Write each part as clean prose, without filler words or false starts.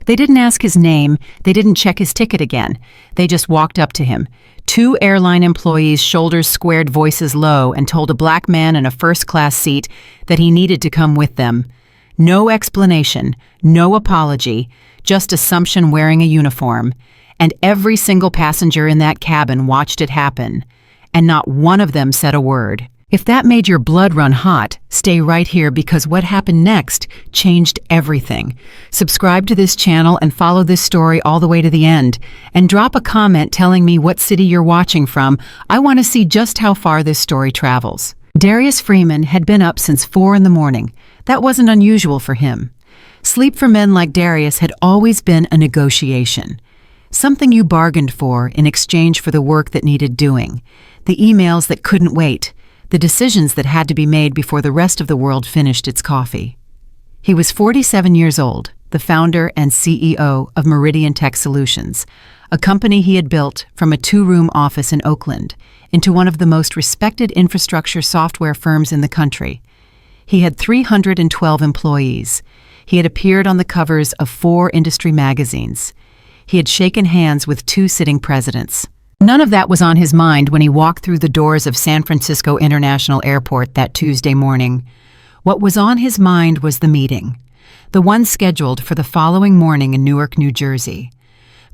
They didn't ask his name, they didn't check his ticket again. They just walked up to him. Two airline employees, shoulders squared, voices low, and told a black man in a first-class seat that he needed to come with them. No explanation, no apology, just assumption wearing a uniform. And every single passenger in that cabin watched it happen. And not one of them said a word. If that made your blood run hot, stay right here because what happened next changed everything. Subscribe to this channel and follow this story all the way to the end. And drop a comment telling me what city you're watching from. I want to see just how far this story travels. Darius Freeman had been up since 4 in the morning. That wasn't unusual for him. Sleep for men like Darius had always been a negotiation. Something you bargained for in exchange for the work that needed doing. The emails that couldn't wait. The decisions that had to be made before the rest of the world finished its coffee. He was 47 years old, the founder and CEO of Meridian Tech Solutions, a company he had built from a 2-room office in Oakland into one of the most respected infrastructure software firms in the country. He had 312 employees. He had appeared on the covers of 4 industry magazines. He had shaken hands with 2 sitting presidents. None of that was on his mind when he walked through the doors of San Francisco International Airport that Tuesday morning. What was on his mind was the meeting, the one scheduled for the following morning in Newark, New Jersey.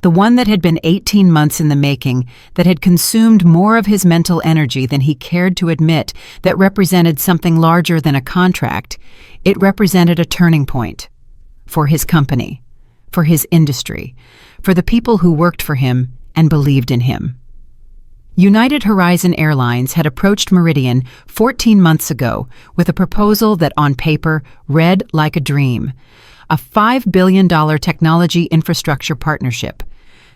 The one that had been 18 months in the making, that had consumed more of his mental energy than he cared to admit, that represented something larger than a contract. It represented a turning point. For his company, for his industry, for the people who worked for him and believed in him. United Horizon Airlines had approached Meridian 14 months ago with a proposal that on paper read like a dream. A $5 billion technology infrastructure partnership.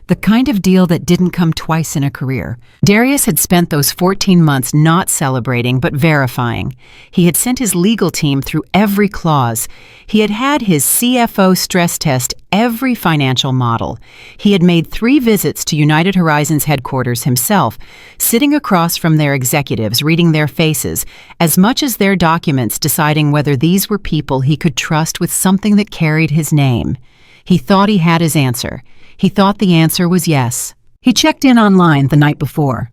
The kind of deal that didn't come twice in a career. Darius had spent those 14 months not celebrating but verifying. He had sent his legal team through every clause. He had had his CFO stress test every financial model. He had made 3 visits to United Horizon's headquarters himself, sitting across from their executives, reading their faces, as much as their documents, deciding whether these were people he could trust with something that carried his name. He thought he had his answer. He thought the answer was yes. He checked in online the night before.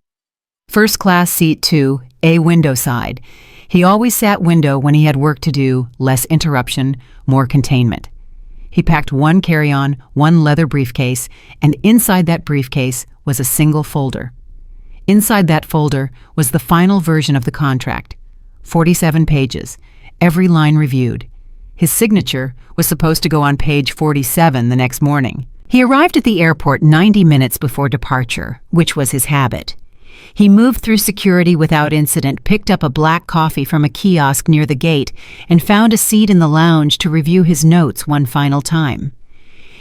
First class seat 2, A window side. He always sat window when he had work to do, less interruption, more containment. He packed 1 carry-on, 1 leather briefcase, and inside that briefcase was a single folder. Inside that folder was the final version of the contract, 47 pages, every line reviewed. His signature was supposed to go on page 47 the next morning. He arrived at the airport 90 minutes before departure, which was his habit. He moved through security without incident, picked up a black coffee from a kiosk near the gate, and found a seat in the lounge to review his notes one final time.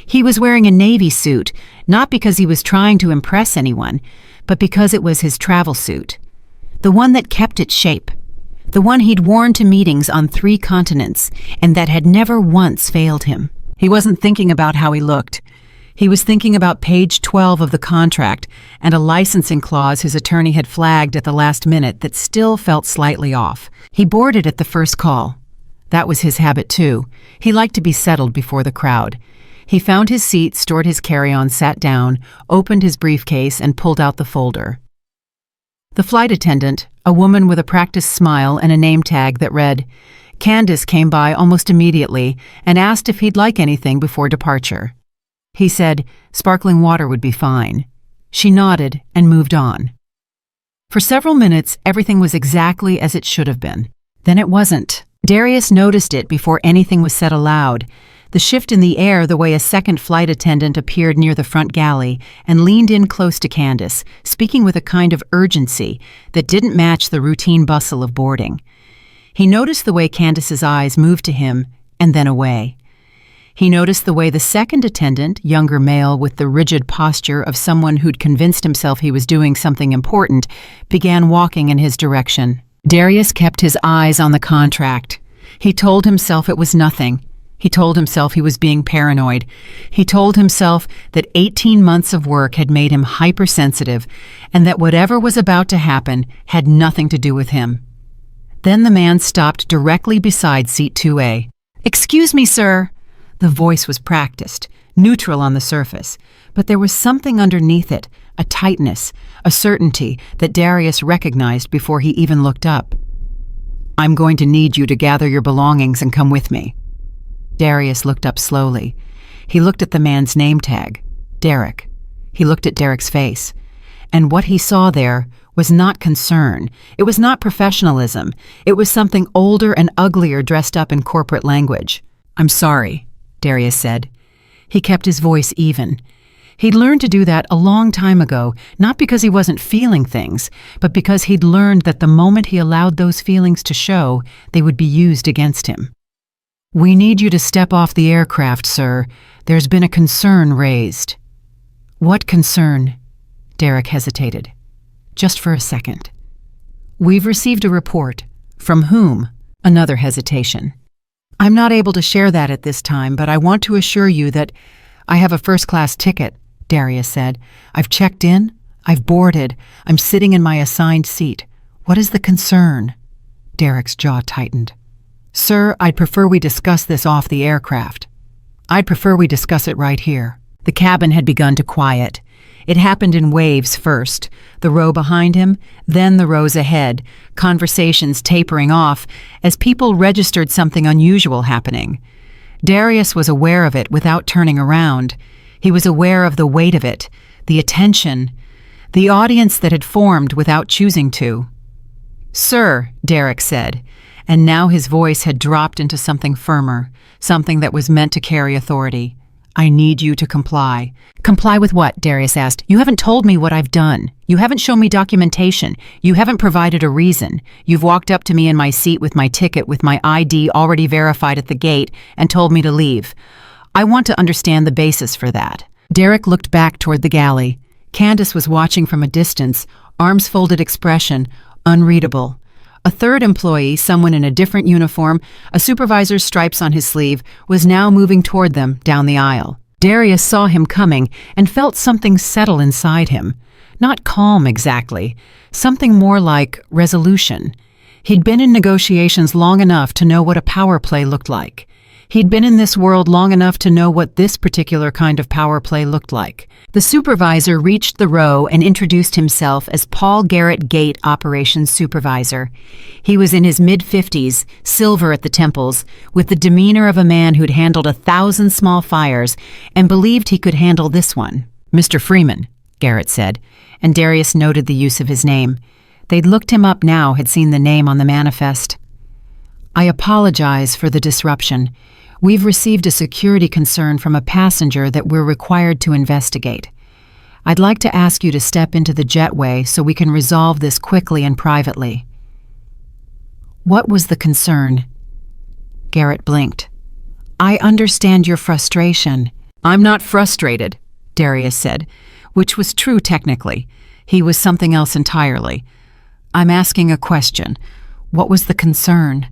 He was wearing a navy suit, not because he was trying to impress anyone, but because it was his travel suit. The one that kept its shape. The one he'd worn to meetings on 3 continents, and that had never once failed him. He wasn't thinking about how he looked. He was thinking about page 12 of the contract and a licensing clause his attorney had flagged at the last minute that still felt slightly off. He boarded at the first call. That was his habit too. He liked to be settled before the crowd. He found his seat, stored his carry-on, sat down, opened his briefcase, and pulled out the folder. The flight attendant, a woman with a practiced smile and a name tag that read, Candace, came by almost immediately and asked if he'd like anything before departure. He said sparkling water would be fine. She nodded and moved on. For several minutes, everything was exactly as it should have been. Then it wasn't. Darius noticed it before anything was said aloud. The shift in the air, the way a second flight attendant appeared near the front galley and leaned in close to Candace, speaking with a kind of urgency that didn't match the routine bustle of boarding. He noticed the way Candace's eyes moved to him and then away. He noticed the way the second attendant, younger male with the rigid posture of someone who'd convinced himself he was doing something important, began walking in his direction. Darius kept his eyes on the contract. He told himself it was nothing. He told himself he was being paranoid. He told himself that 18 months of work had made him hypersensitive and that whatever was about to happen had nothing to do with him. Then the man stopped directly beside seat 2A. "Excuse me, sir." The voice was practiced. neutral on the surface, but there was something underneath it, a tightness, a certainty that Darius recognized before he even looked up. "I'm going to need you to gather your belongings and come with me." Darius looked up slowly. He looked at the man's name tag, Derek. He looked at Derek's face. And what he saw there was not concern. It was not professionalism. It was something older and uglier dressed up in corporate language. "I'm sorry," Darius said. He kept his voice even. He'd learned to do that a long time ago, not because he wasn't feeling things, but because he'd learned that the moment he allowed those feelings to show, they would be used against him. "We need you to step off the aircraft, sir. There's been a concern raised." "What concern?" Derek hesitated. Just for a second. "We've received a report." "From whom?" Another hesitation. "I'm not able to share that at this time, but I want to assure you that I have a first-class ticket," Darius said. "I've checked in, I've boarded, I'm sitting in my assigned seat. What is the concern?" Derek's jaw tightened. "Sir, I'd prefer we discuss this off the aircraft. I'd prefer we discuss it right here." The cabin had begun to quiet. It happened in waves first, the row behind him, then the rows ahead, conversations tapering off as people registered something unusual happening. Darius was aware of it without turning around. He was aware of the weight of it, the attention, the audience that had formed without choosing to. "Sir," Derek said, and now his voice had dropped into something firmer, something that was meant to carry authority. "I need you to comply." "Comply with what?" Darius asked. "You haven't told me what I've done. You haven't shown me documentation. You haven't provided a reason. You've walked up to me in my seat with my ticket, with my ID already verified at the gate, and told me to leave. I want to understand the basis for that." Derek looked back toward the galley. Candace was watching from a distance, arms folded expression, unreadable. A third employee, someone in a different uniform, a supervisor's stripes on his sleeve, was now moving toward them down the aisle. Darius saw him coming and felt something settle inside him. Not calm exactly, something more like resolution. He'd been in negotiations long enough to know what a power play looked like. He'd been in this world long enough to know what this particular kind of power play looked like. The supervisor reached the row and introduced himself as Paul Garrett Gate Operations Supervisor. He was in his mid-50s, silver at the temples, with the demeanor of a man who'd handled 1,000 small fires and believed he could handle this one. "Mr. Freeman," Garrett said, and Darius noted the use of his name. They'd looked him up now, had seen the name on the manifest. "I apologize for the disruption. We've received a security concern from a passenger that we're required to investigate. I'd like to ask you to step into the jetway so we can resolve this quickly and privately." "What was the concern?" Garrett blinked. "I understand your frustration." "I'm not frustrated," Darius said, which was true technically. He was something else entirely. "I'm asking a question. What was the concern?"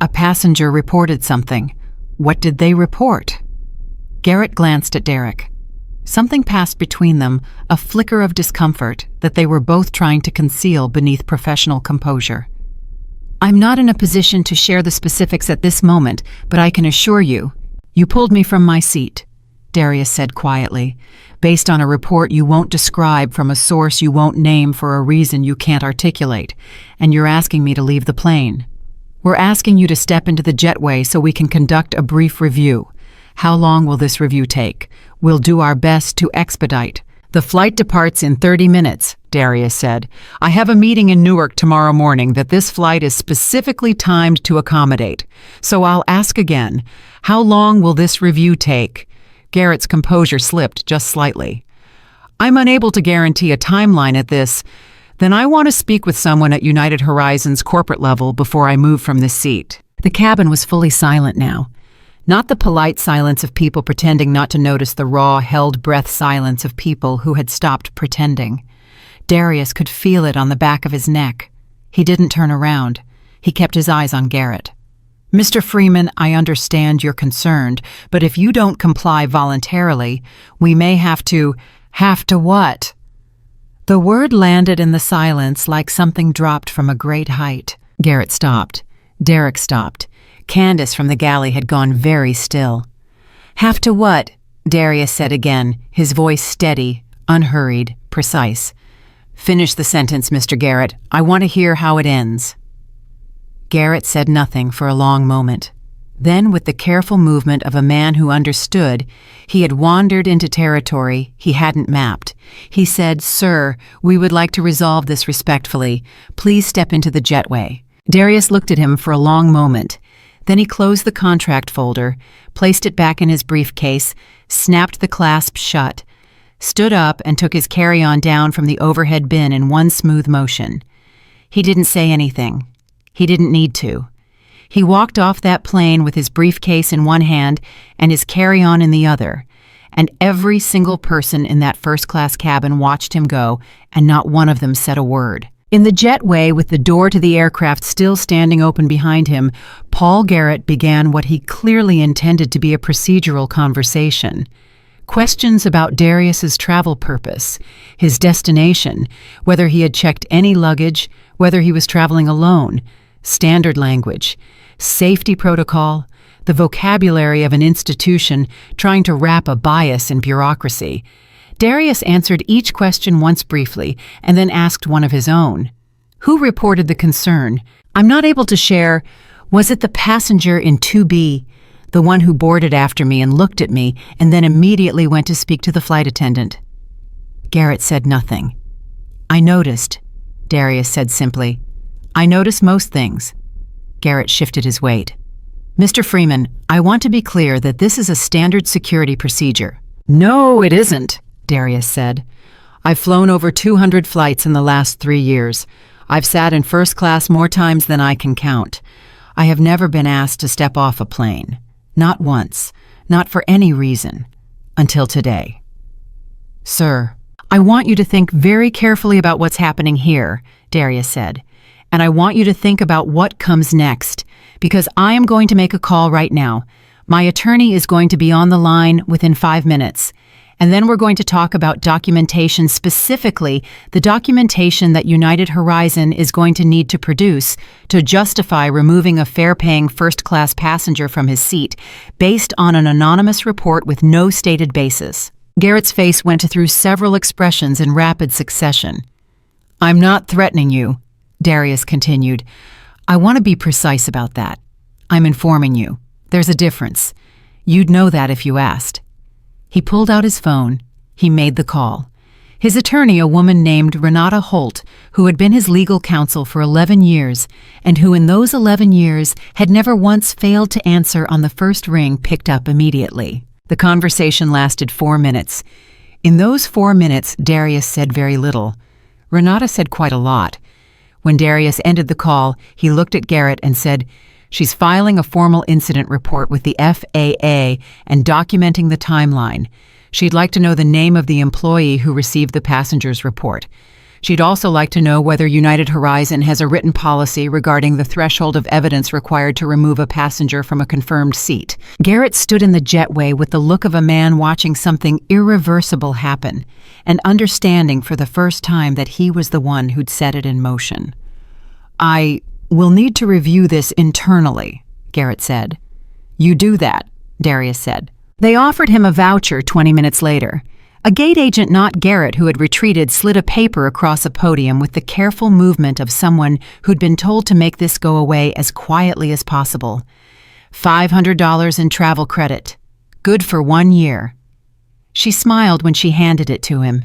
"A passenger reported something." "What did they report?" Garrett glanced at Derek. Something passed between them, a flicker of discomfort that they were both trying to conceal beneath professional composure. "I'm not in a position to share the specifics at this moment, but I can assure you, you pulled me from my seat," Darius said quietly, "based on a report you won't describe from a source you won't name for a reason you can't articulate, and you're asking me to leave the plane. We're asking you to step into the jetway so we can conduct a brief review. How long will this review take? We'll do our best to expedite." "The flight departs in 30 minutes, Darius said. "I have a meeting in Newark tomorrow morning that this flight is specifically timed to accommodate. So I'll ask again, how long will this review take?" Garrett's composure slipped just slightly. "I'm unable to guarantee a timeline at this. Then I want to speak with someone at United Horizons corporate level before I move from this seat." The cabin was fully silent now. Not the polite silence of people pretending not to notice the raw, held-breath silence of people who had stopped pretending. Darius could feel it on the back of his neck. He didn't turn around. He kept his eyes on Garrett. "Mr. Freeman, I understand you're concerned, but if you don't comply voluntarily, we may have to..." "Have to what?" The word landed in the silence like something dropped from a great height. Garrett stopped. Derek stopped. Candace from the galley had gone very still. "Have to what?" Darius said again, his voice steady, unhurried, precise. "Finish the sentence, Mr. Garrett. I want to hear how it ends." Garrett said nothing for a long moment. Then, with the careful movement of a man who understood, he had wandered into territory he hadn't mapped. He said, "Sir, we would like to resolve this respectfully. Please step into the jetway." Darius looked at him for a long moment. Then he closed the contract folder, placed it back in his briefcase, snapped the clasp shut, stood up and took his carry-on down from the overhead bin in one smooth motion. He didn't say anything. He didn't need to. He walked off that plane with his briefcase in one hand and his carry-on in the other, and every single person in that first-class cabin watched him go, and not one of them said a word. In the jetway, with the door to the aircraft still standing open behind him, Paul Garrett began what he clearly intended to be a procedural conversation. Questions about Darius's travel purpose, his destination, whether he had checked any luggage, whether he was traveling alone, standard language, safety protocol, the vocabulary of an institution trying to wrap a bias in bureaucracy. Darius answered each question once briefly and then asked one of his own. Who reported the concern? I'm not able to share. Was it the passenger in 2B, the one who boarded after me and looked at me and then immediately went to speak to the flight attendant? Garrett said nothing. I noticed, Darius said simply. I notice most things. Garrett shifted his weight. Mr. Freeman, I want to be clear that this is a standard security procedure. No, it isn't, Darius said. I've flown over 200 flights in the last 3 years. I've sat in first class more times than I can count. I have never been asked to step off a plane. Not once. Not for any reason. Until today. Sir, I want you to think very carefully about what's happening here, Darius said. And I want you to think about what comes next, because I am going to make a call right now. My attorney is going to be on the line within 5 minutes. And then we're going to talk about documentation, specifically the documentation that United Horizon is going to need to produce to justify removing a fare-paying first-class passenger from his seat based on an anonymous report with no stated basis. Garrett's face went through several expressions in rapid succession. I'm not threatening you, Darius continued. I want to be precise about that. I'm informing you. There's a difference. You'd know that if you asked. He pulled out his phone. He made the call. His attorney, a woman named Renata Holt, who had been his legal counsel for 11 years, and who in those 11 years had never once failed to answer on the first ring, picked up immediately. The conversation lasted 4 minutes. In those 4 minutes, Darius said very little. Renata said quite a lot. When Darius ended the call, he looked at Garrett and said, She's filing a formal incident report with the FAA and documenting the timeline. She'd like to know the name of the employee who received the passenger's report. She'd also like to know whether United Horizon has a written policy regarding the threshold of evidence required to remove a passenger from a confirmed seat. Garrett stood in the jetway with the look of a man watching something irreversible happen, and understanding for the first time that he was the one who'd set it in motion. We'll need to review this internally, Garrett said. You do that, Darius said. They offered him a voucher 20 minutes later. A gate agent, not Garrett, who had retreated, slid a paper across a podium with the careful movement of someone who'd been told to make this go away as quietly as possible. $500 in travel credit. Good for 1 year. She smiled when she handed it to him.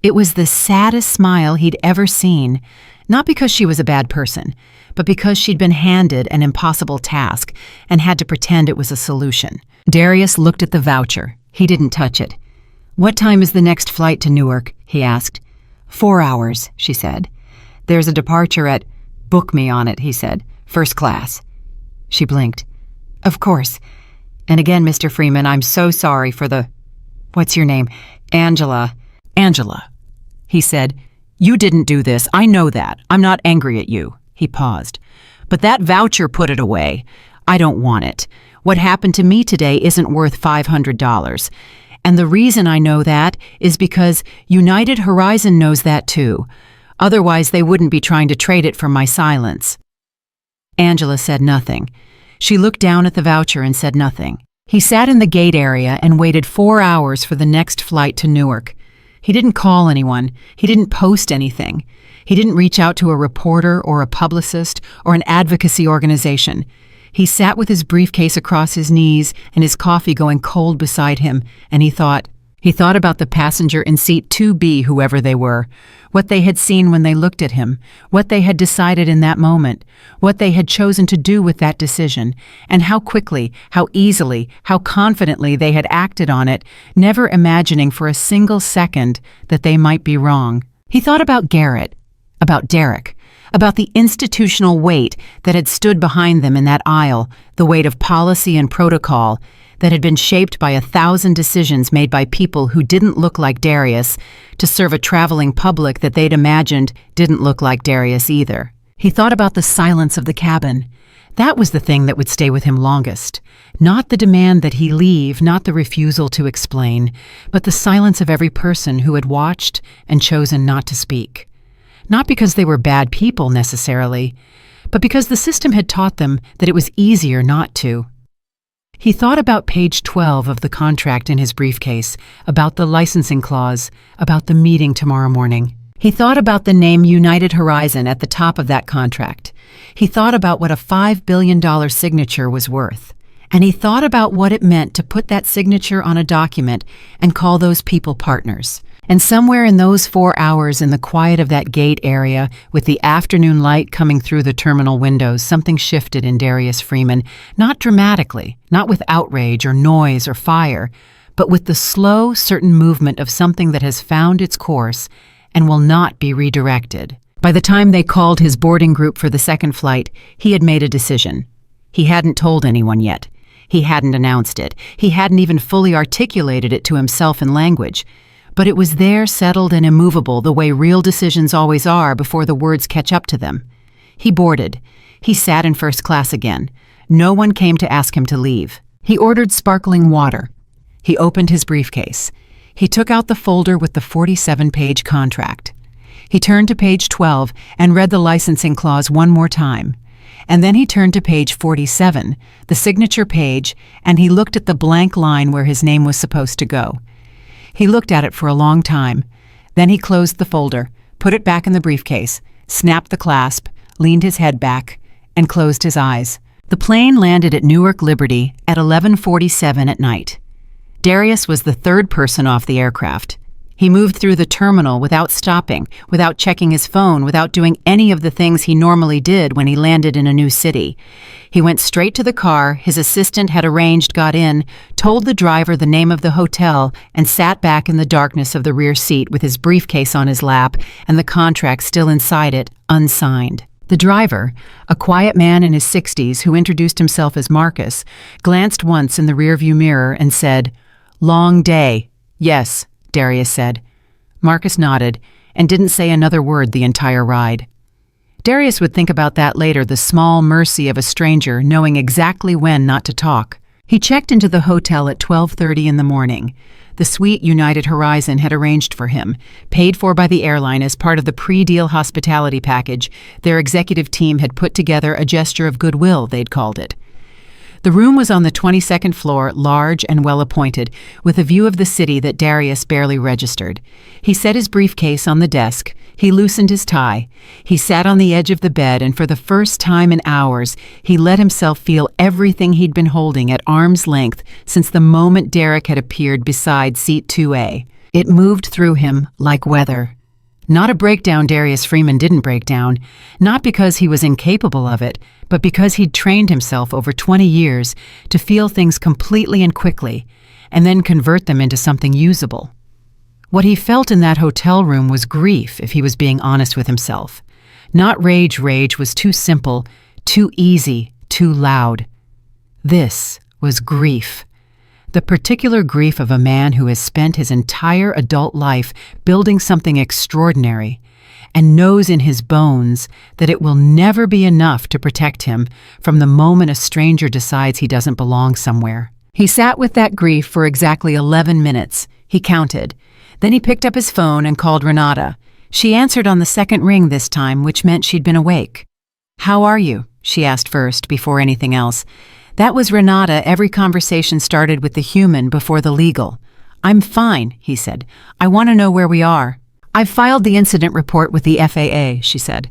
It was the saddest smile he'd ever seen, not because she was a bad person, but because she'd been handed an impossible task and had to pretend it was a solution. Darius looked at the voucher. He didn't touch it. What time is the next flight to Newark? He asked. 4 hours, she said. There's a departure at... Book me on it, he said. First class. She blinked. Of course. And again, Mr. Freeman, I'm so sorry for the... What's your name? Angela. Angela, he said. You didn't do this. I know that. I'm not angry at you. He paused. But that voucher put it away. I don't want it. What happened to me today isn't worth $500. And the reason I know that is because United Horizon knows that too. Otherwise, they wouldn't be trying to trade it for my silence. Angela said nothing. She looked down at the voucher and said nothing. He sat in the gate area and waited 4 hours for the next flight to Newark. He didn't call anyone. He didn't post anything. He didn't reach out to a reporter or a publicist or an advocacy organization. He sat with his briefcase across his knees and his coffee going cold beside him, and he thought about the passenger in seat 2B, whoever they were, what they had seen when they looked at him, what they had decided in that moment, what they had chosen to do with that decision, and how quickly, how easily, how confidently they had acted on it, never imagining for a single second that they might be wrong. He thought about Garrett, about Derek, about the institutional weight that had stood behind them in that aisle, the weight of policy and protocol that had been shaped by 1,000 decisions made by people who didn't look like Darius to serve a traveling public that they'd imagined didn't look like Darius either. He thought about the silence of the cabin. That was the thing that would stay with him longest. Not the demand that he leave, not the refusal to explain, but the silence of every person who had watched and chosen not to speak. Not because they were bad people necessarily, but because the system had taught them that it was easier not to. He thought about page 12 of the contract in his briefcase, about the licensing clause, about the meeting tomorrow morning. He thought about the name United Horizon at the top of that contract. He thought about what a $5 billion signature was worth. And he thought about what it meant to put that signature on a document and call those people partners. And somewhere in those 4 hours in the quiet of that gate area, with the afternoon light coming through the terminal windows, something shifted in Darius Freeman, not dramatically, not with outrage or noise or fire, but with the slow, certain movement of something that has found its course and will not be redirected. By the time they called his boarding group for the second flight, he had made a decision. He hadn't told anyone yet. He hadn't announced it. He hadn't even fully articulated it to himself in language. But it was there, settled and immovable, the way real decisions always are before the words catch up to them. He boarded. He sat in first class again. No one came to ask him to leave. He ordered sparkling water. He opened his briefcase. He took out the folder with the 47-page contract. He turned to page 12 and read the licensing clause one more time. And then he turned to page 47, the signature page, and he looked at the blank line where his name was supposed to go. He looked at it for a long time. Then he closed the folder, put it back in the briefcase, snapped the clasp, leaned his head back, and closed his eyes. The plane landed at Newark Liberty at 11:47 at night. Darius was the third person off the aircraft. He moved through the terminal without stopping, without checking his phone, without doing any of the things he normally did when he landed in a new city. He went straight to the car his assistant had arranged, got in, told the driver the name of the hotel, and sat back in the darkness of the rear seat with his briefcase on his lap and the contract still inside it, unsigned. The driver, a quiet man in his 60s who introduced himself as Marcus, glanced once in the rearview mirror and said, "Long day." "Yes," Darius said. Marcus nodded and didn't say another word the entire ride. Darius would think about that later, the small mercy of a stranger knowing exactly when not to talk. He checked into the hotel at 12:30 in the morning. The suite United Horizon had arranged for him, paid for by the airline as part of the pre-deal hospitality package. Their executive team had put together a gesture of goodwill, they'd called it. The room was on the 22nd floor, large and well-appointed, with a view of the city that Darius barely registered. He set his briefcase on the desk. He loosened his tie. He sat on the edge of the bed, and for the first time in hours, he let himself feel everything he'd been holding at arm's length since the moment Derek had appeared beside seat 2A. It moved through him like weather. Not a breakdown Darius Freeman didn't break down, not because he was incapable of it, but because he'd trained himself over 20 years to feel things completely and quickly, and then convert them into something usable. What he felt in that hotel room was grief, if he was being honest with himself. Not rage. Rage was too simple, too easy, too loud. This was grief. The particular grief of a man who has spent his entire adult life building something extraordinary and knows in his bones that it will never be enough to protect him from the moment a stranger decides he doesn't belong somewhere. He sat with that grief for exactly 11 minutes. He counted. Then he picked up his phone and called Renata. She answered on the second ring this time, which meant she'd been awake. "How are you?" she asked first, before anything else. That was Renata. Every conversation started with the human before the legal. "I'm fine," he said. "I want to know where we are." "I've filed the incident report with the FAA," she said.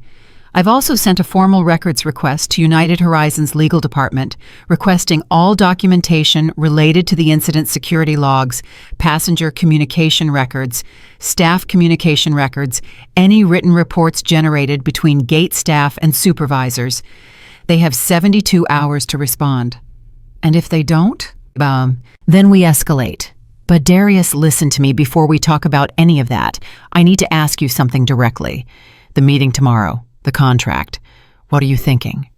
"I've also sent a formal records request to United Horizons Legal Department, requesting all documentation related to the incident: security logs, passenger communication records, staff communication records, any written reports generated between gate staff and supervisors. They have 72 hours to respond. And if they don't, then we escalate." "But Darius, listen to me before we talk about any of that. I need to ask you something directly. The meeting tomorrow. The contract. What are you thinking?"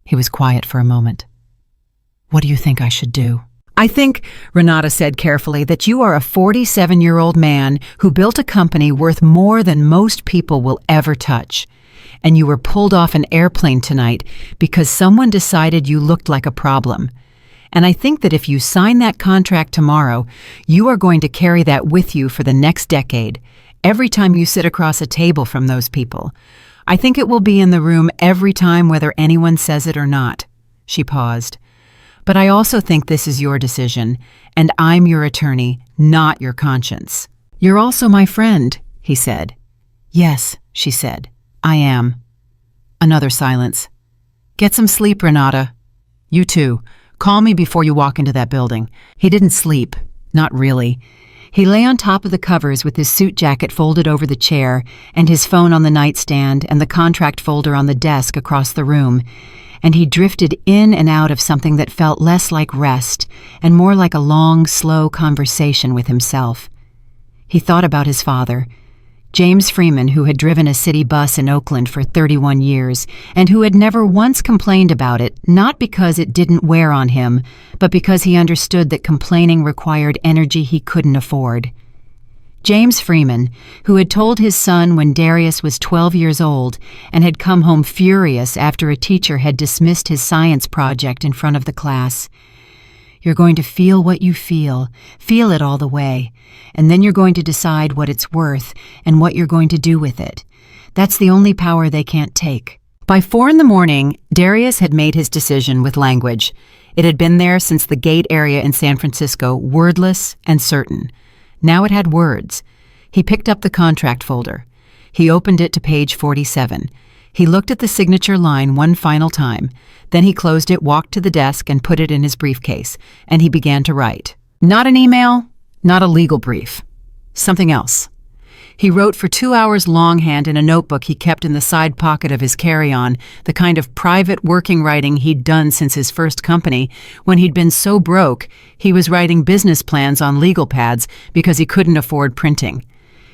He was quiet for a moment. "What do you think I should do?" "I think," Renata said carefully, "that you are a 47-year-old man who built a company worth more than most people will ever touch. And you were pulled off an airplane tonight because someone decided you looked like a problem. And I think that if you sign that contract tomorrow, you are going to carry that with you for the next decade, every time you sit across a table from those people. I think it will be in the room every time, whether anyone says it or not." She paused. "But I also think this is your decision, and I'm your attorney, not your conscience." "You're also my friend," he said. "Yes," she said, "I am." Another silence. "Get some sleep, Renata." "You too. Call me before you walk into that building." He didn't sleep. Not really. He lay on top of the covers with his suit jacket folded over the chair and his phone on the nightstand and the contract folder on the desk across the room, and he drifted in and out of something that felt less like rest and more like a long, slow conversation with himself. He thought about his father, James Freeman, who had driven a city bus in Oakland for 31 years and who had never once complained about it, not because it didn't wear on him, but because he understood that complaining required energy he couldn't afford. James Freeman, who had told his son when Darius was 12 years old and had come home furious after a teacher had dismissed his science project in front of the class. "You're going to feel what you feel it all the way, and then you're going to decide what it's worth and what you're going to do with it. That's the only power they can't take." By 4 a.m, Darius had made his decision with language. It had been there since the gate area in San Francisco, wordless and certain. Now it had words. He picked up the contract folder. He opened it to page 47. He looked at the signature line one final time. Then he closed it, walked to the desk, and put it in his briefcase, and he began to write. Not an email, not a legal brief. Something else. He wrote for 2 hours longhand in a notebook he kept in the side pocket of his carry-on, the kind of private working writing he'd done since his first company, when he'd been so broke he was writing business plans on legal pads because he couldn't afford printing.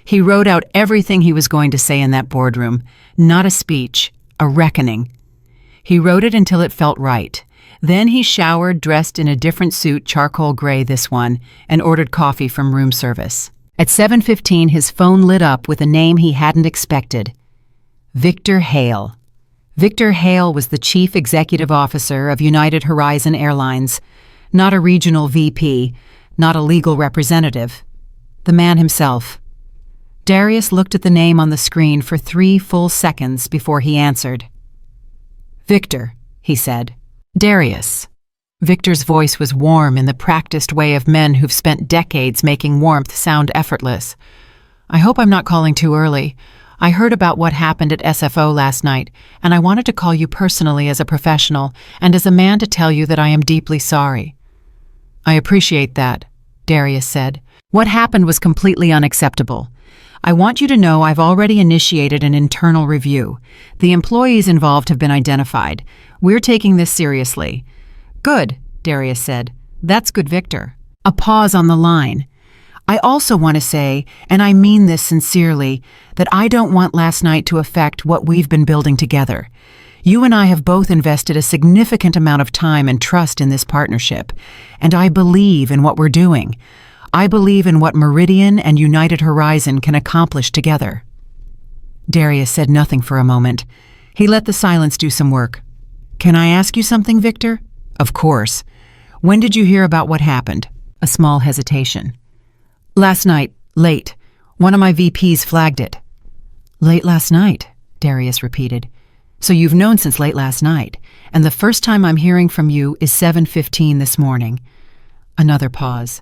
He wrote out everything he was going to say in that boardroom. Not a speech, a reckoning. He wrote it until it felt right. Then he showered, dressed in a different suit, charcoal gray this one, and ordered coffee from room service. At 7:15, his phone lit up with a name he hadn't expected. Victor Hale. Victor Hale was the chief executive officer of United Horizon Airlines, not a regional VP, not a legal representative. The man himself. Darius looked at the name on the screen for 3 full seconds before he answered. "Victor," he said. "Darius." Victor's voice was warm in the practiced way of men who've spent decades making warmth sound effortless. "I hope I'm not calling too early. I heard about what happened at SFO last night, and I wanted to call you personally as a professional and as a man to tell you that I am deeply sorry." "I appreciate that," Darius said. "What happened was completely unacceptable. I want you to know I've already initiated an internal review. The employees involved have been identified. We're taking this seriously." "Good," Darius said. "That's good, Victor." A pause on the line. "I also want to say, and I mean this sincerely, that I don't want last night to affect what we've been building together. You and I have both invested a significant amount of time and trust in this partnership, and I believe in what we're doing. I believe in what Meridian and United Horizon can accomplish together." Darius said nothing for a moment. He let the silence do some work. "Can I ask you something, Victor?" "Of course. When did you hear about what happened?" A small hesitation. "Last night, late. One of my VPs flagged it." "Late last night," Darius repeated. So you've known since late last night, and the first time I'm hearing from you is 7:15 this morning. Another pause.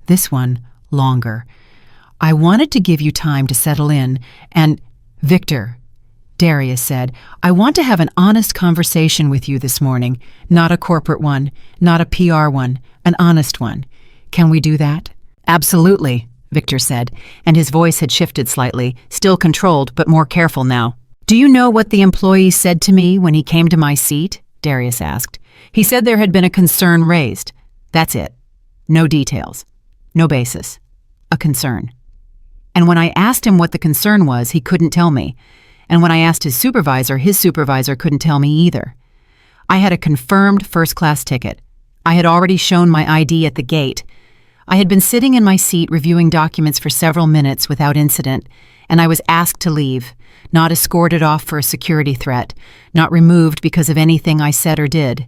This one, longer. I wanted to give you time to settle in, and Victor, Darius said, I want to have an honest conversation with you this morning, not a corporate one, not a PR one, an honest one. Can we do that? Absolutely, Victor said, and his voice had shifted slightly, still controlled but more careful now. Do you know what the employee said to me when he came to my seat? Darius asked. He said there had been a concern raised. That's it. No details. No basis. A concern. And when I asked him what the concern was, he couldn't tell me. And when I asked his supervisor couldn't tell me either. I had a confirmed first-class ticket. I had already shown my ID at the gate. I had been sitting in my seat reviewing documents for several minutes without incident, and I was asked to leave, not escorted off for a security threat, not removed because of anything I said or did.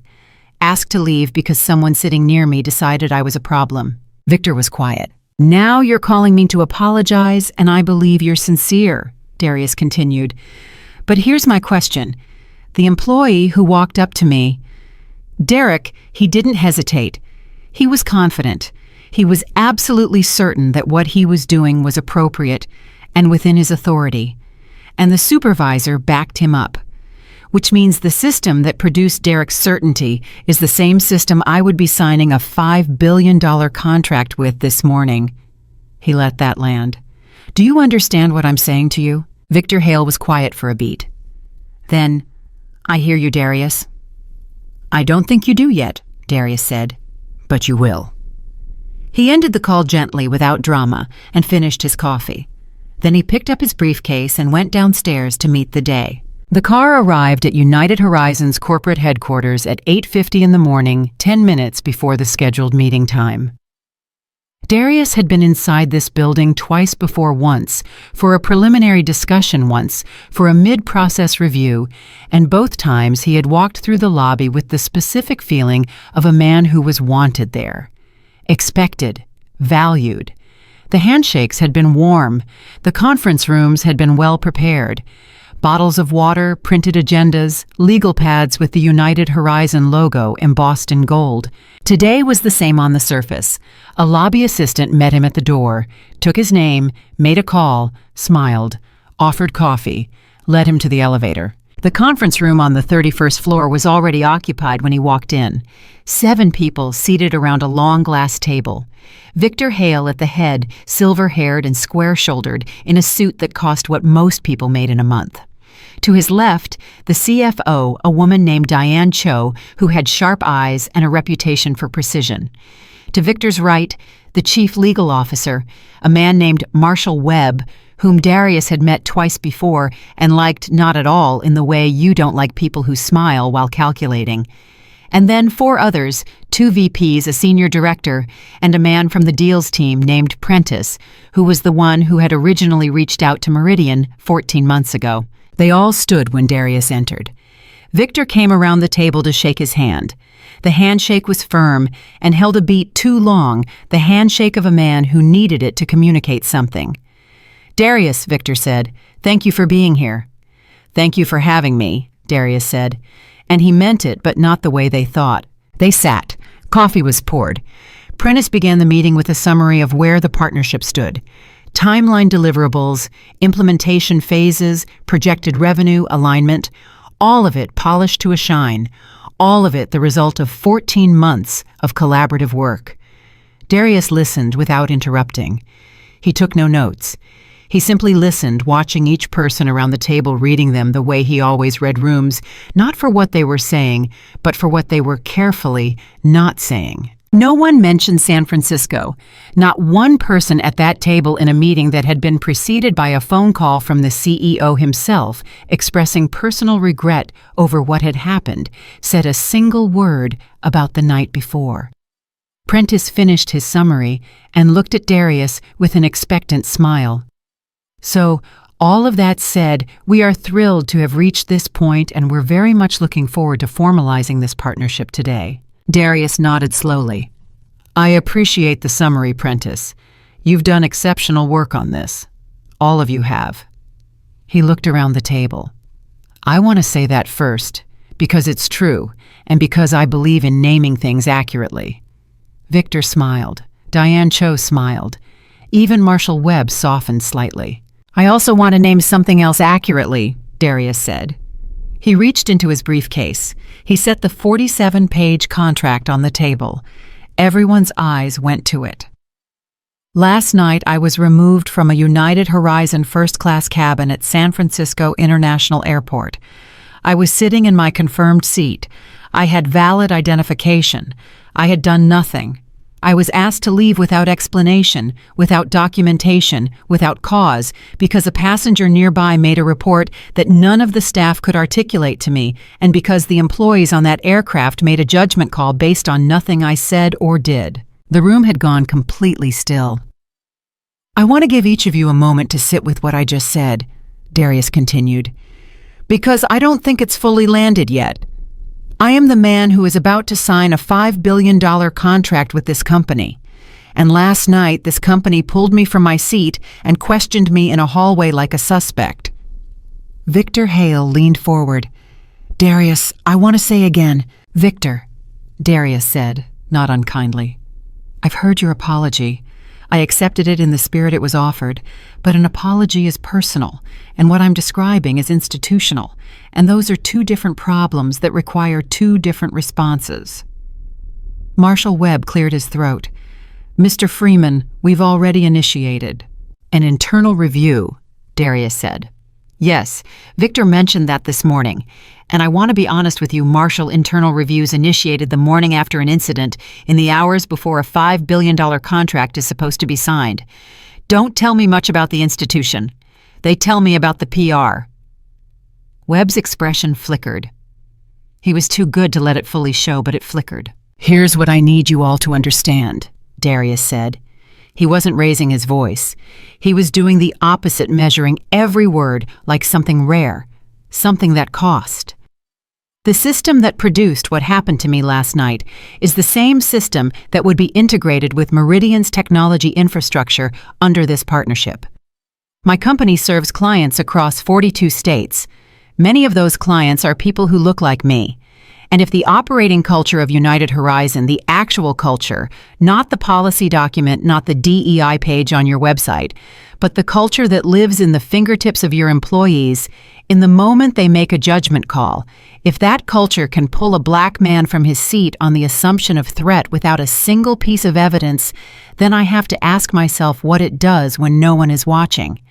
Asked to leave because someone sitting near me decided I was a problem. Victor was quiet. Now you're calling me to apologize, and I believe you're sincere, Darius continued. But here's my question. The employee who walked up to me, Derek, he didn't hesitate. He was confident. He was absolutely certain that what he was doing was appropriate and within his authority. And the supervisor backed him up, which means the system that produced Derek's certainty is the same system I would be signing a $5 billion contract with this morning. He let that land. Do you understand what I'm saying to you? Victor Hale was quiet for a beat. Then, I hear you, Darius. I don't think you do yet, Darius said, but you will. He ended the call gently without drama and finished his coffee. Then he picked up his briefcase and went downstairs to meet the day. The car arrived at United Horizons corporate headquarters at 8:50 in the morning, 10 minutes before the scheduled meeting time. Darius had been inside this building twice before, once for a preliminary discussion, once for a mid-process review, and both times he had walked through the lobby with the specific feeling of a man who was wanted there. Expected, valued. The handshakes had been warm. The conference rooms had been well prepared. Bottles of water, printed agendas, legal pads with the United Horizon logo embossed in gold. Today was the same on the surface. A lobby assistant met him at the door, took his name, made a call, smiled, offered coffee, led him to the elevator. The conference room on the 31st floor was already occupied when he walked in. 7 people seated around a long glass table. Victor Hale at the head, silver-haired and square-shouldered, in a suit that cost what most people made in a month. To his left, the CFO, a woman named Diane Cho, who had sharp eyes and a reputation for precision. To Victor's right, the chief legal officer, a man named Marshall Webb, whom Darius had met twice before and liked not at all in the way you don't like people who smile while calculating. And then 4 others, 2 VPs, a senior director, and a man from the deals team named Prentice, who was the one who had originally reached out to Meridian 14 months ago. They all stood when Darius entered. Victor came around the table to shake his hand. The handshake was firm and held a beat too long, the handshake of a man who needed it to communicate something. Darius, Victor said, thank you for being here. Thank you for having me, Darius said. And he meant it, but not the way they thought. They sat. Coffee was poured. Prentice began the meeting with a summary of where the partnership stood. Timeline deliverables, implementation phases, projected revenue, alignment, all of it polished to a shine, all of it the result of 14 months of collaborative work. Darius listened without interrupting. He took no notes. He simply listened, watching each person around the table, reading them the way he always read rooms, not for what they were saying, but for what they were carefully not saying. No one mentioned San Francisco. Not one person at that table in a meeting that had been preceded by a phone call from the CEO himself expressing personal regret over what had happened said a single word about the night before. Prentice finished his summary and looked at Darius with an expectant smile. So, all of that said, we are thrilled to have reached this point and we're very much looking forward to formalizing this partnership today. Darius nodded slowly. I appreciate the summary, Prentice. You've done exceptional work on this. All of you have. He looked around the table. I want to say that first, because it's true, and because I believe in naming things accurately. Victor smiled. Diane Cho smiled. Even Marshall Webb softened slightly. I also want to name something else accurately, Darius said. He reached into his briefcase. He set the 47-page contract on the table. Everyone's eyes went to it. Last night, I was removed from a United Horizon first-class cabin at San Francisco International Airport. I was sitting in my confirmed seat. I had valid identification. I had done nothing. I was asked to leave without explanation, without documentation, without cause, because a passenger nearby made a report that none of the staff could articulate to me, and because the employees on that aircraft made a judgment call based on nothing I said or did. The room had gone completely still. I want to give each of you a moment to sit with what I just said, Darius continued, because I don't think it's fully landed yet. I am the man who is about to sign a $5 billion contract with this company. And last night, this company pulled me from my seat and questioned me in a hallway like a suspect. Victor Hale leaned forward. Darius, I want to say again. Victor, Darius said, not unkindly. I've heard your apology. I accepted it in the spirit it was offered, but an apology is personal, and what I'm describing is institutional, and those are two different problems that require two different responses. Marshall Webb cleared his throat. Mr. Freeman, we've already initiated. An internal review, Darius said. Yes, Victor mentioned that this morning, and I want to be honest with you, Marshall internal reviews initiated the morning after an incident in the hours before a $5 billion contract is supposed to be signed. Don't tell me much about the institution. They tell me about the PR. Webb's expression flickered. He was too good to let it fully show, but it flickered. Here's what I need you all to understand, Darius said. He wasn't raising his voice. He was doing the opposite, measuring every word like something rare, something that cost. The system that produced what happened to me last night is the same system that would be integrated with Meridian's technology infrastructure under this partnership. My company serves clients across 42 states. Many of those clients are people who look like me. And if the operating culture of United Horizon, the actual culture, not the policy document, not the DEI page on your website, but the culture that lives in the fingertips of your employees, in the moment they make a judgment call, if that culture can pull a black man from his seat on the assumption of threat without a single piece of evidence, then I have to ask myself what it does when no one is watching.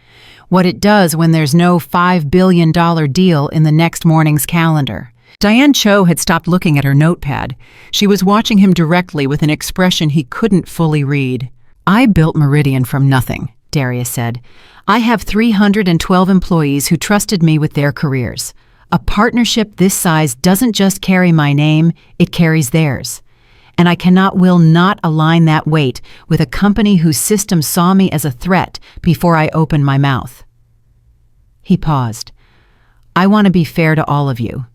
What it does when there's no $5 billion deal in the next morning's calendar. Diane Cho had stopped looking at her notepad. She was watching him directly with an expression he couldn't fully read. I built Meridian from nothing, Darius said. I have 312 employees who trusted me with their careers. A partnership this size doesn't just carry my name, it carries theirs. And I will not align that weight with a company whose system saw me as a threat before I opened my mouth. He paused. I want to be fair to all of you.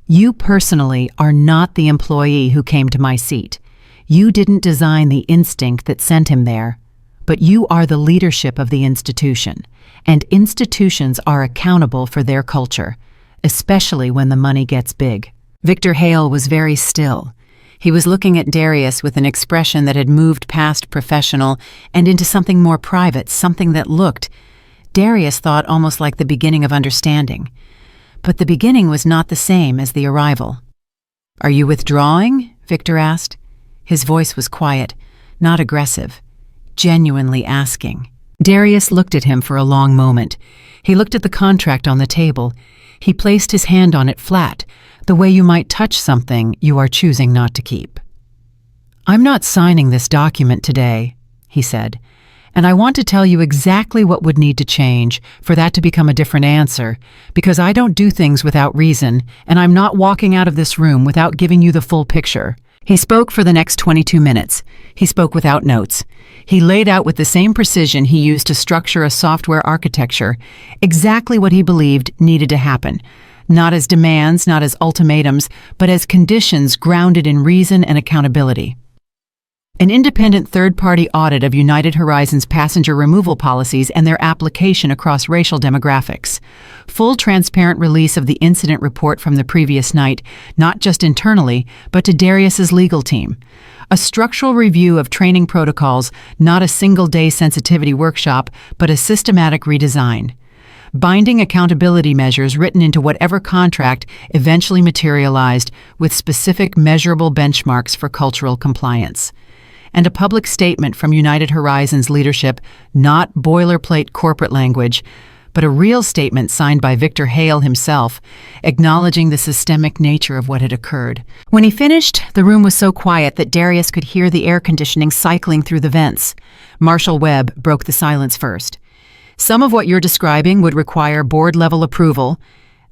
You personally are not the employee who came to my seat. You didn't design the instinct that sent him there, but you are the leadership of the institution, and institutions are accountable for their culture, especially when the money gets big. Victor Hale was very still. He was looking at Darius with an expression that had moved past professional and into something more private, something that looked, Darius thought, almost like the beginning of understanding. But the beginning was not the same as the arrival. Are you withdrawing? Victor asked. His voice was quiet, not aggressive, genuinely asking. Darius looked at him for a long moment. He looked at the contract on the table. He placed his hand on it flat, the way you might touch something you are choosing not to keep. I'm not signing this document today, he said. And I want to tell you exactly what would need to change for that to become a different answer, because I don't do things without reason, and I'm not walking out of this room without giving you the full picture. He spoke for the next 22 minutes. He spoke without notes. He laid out with the same precision he used to structure a software architecture exactly what he believed needed to happen, not as demands, not as ultimatums, but as conditions grounded in reason and accountability. An independent third-party audit of United Horizons passenger removal policies and their application across racial demographics. Full transparent release of the incident report from the previous night, not just internally, but to Darius's legal team. A structural review of training protocols, not a single-day sensitivity workshop, but a systematic redesign. Binding accountability measures written into whatever contract eventually materialized with specific measurable benchmarks for cultural compliance. And a public statement from United Horizons leadership, not boilerplate corporate language, but a real statement signed by Victor Hale himself, acknowledging the systemic nature of what had occurred. When he finished, the room was so quiet that Darius could hear the air conditioning cycling through the vents. Marshall Webb broke the silence first. Some of what you're describing would require board-level approval.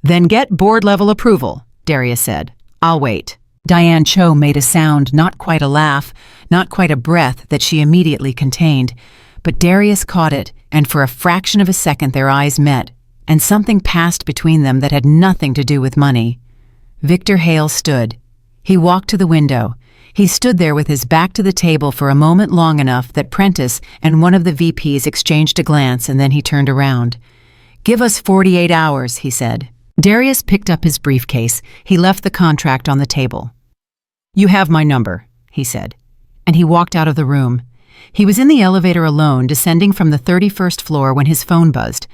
Then get board-level approval, Darius said. I'll wait. Diane Cho made a sound, not quite a laugh, not quite a breath that she immediately contained. But Darius caught it, and for a fraction of a second their eyes met, and something passed between them that had nothing to do with money. Victor Hale stood. He walked to the window. He stood there with his back to the table for a moment long enough that Prentice and one of the VPs exchanged a glance, and then he turned around. "Give us 48 hours, he said. Darius picked up his briefcase. He left the contract on the table. "You have my number," he said, and he walked out of the room. He was in the elevator alone, descending from the 31st floor when his phone buzzed.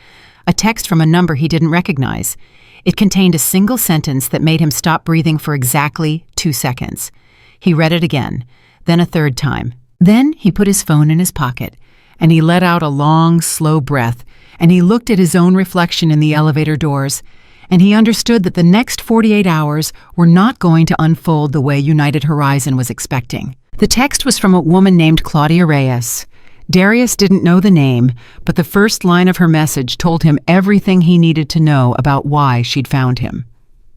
A text from a number he didn't recognize. It contained a single sentence that made him stop breathing for exactly 2 seconds. He read it again, then a third time. Then he put his phone in his pocket, and he let out a long, slow breath, and he looked at his own reflection in the elevator doors, and he understood that the next 48 hours were not going to unfold the way United Horizon was expecting. The text was from a woman named Claudia Reyes. Darius didn't know the name, but the first line of her message told him everything he needed to know about why she'd found him.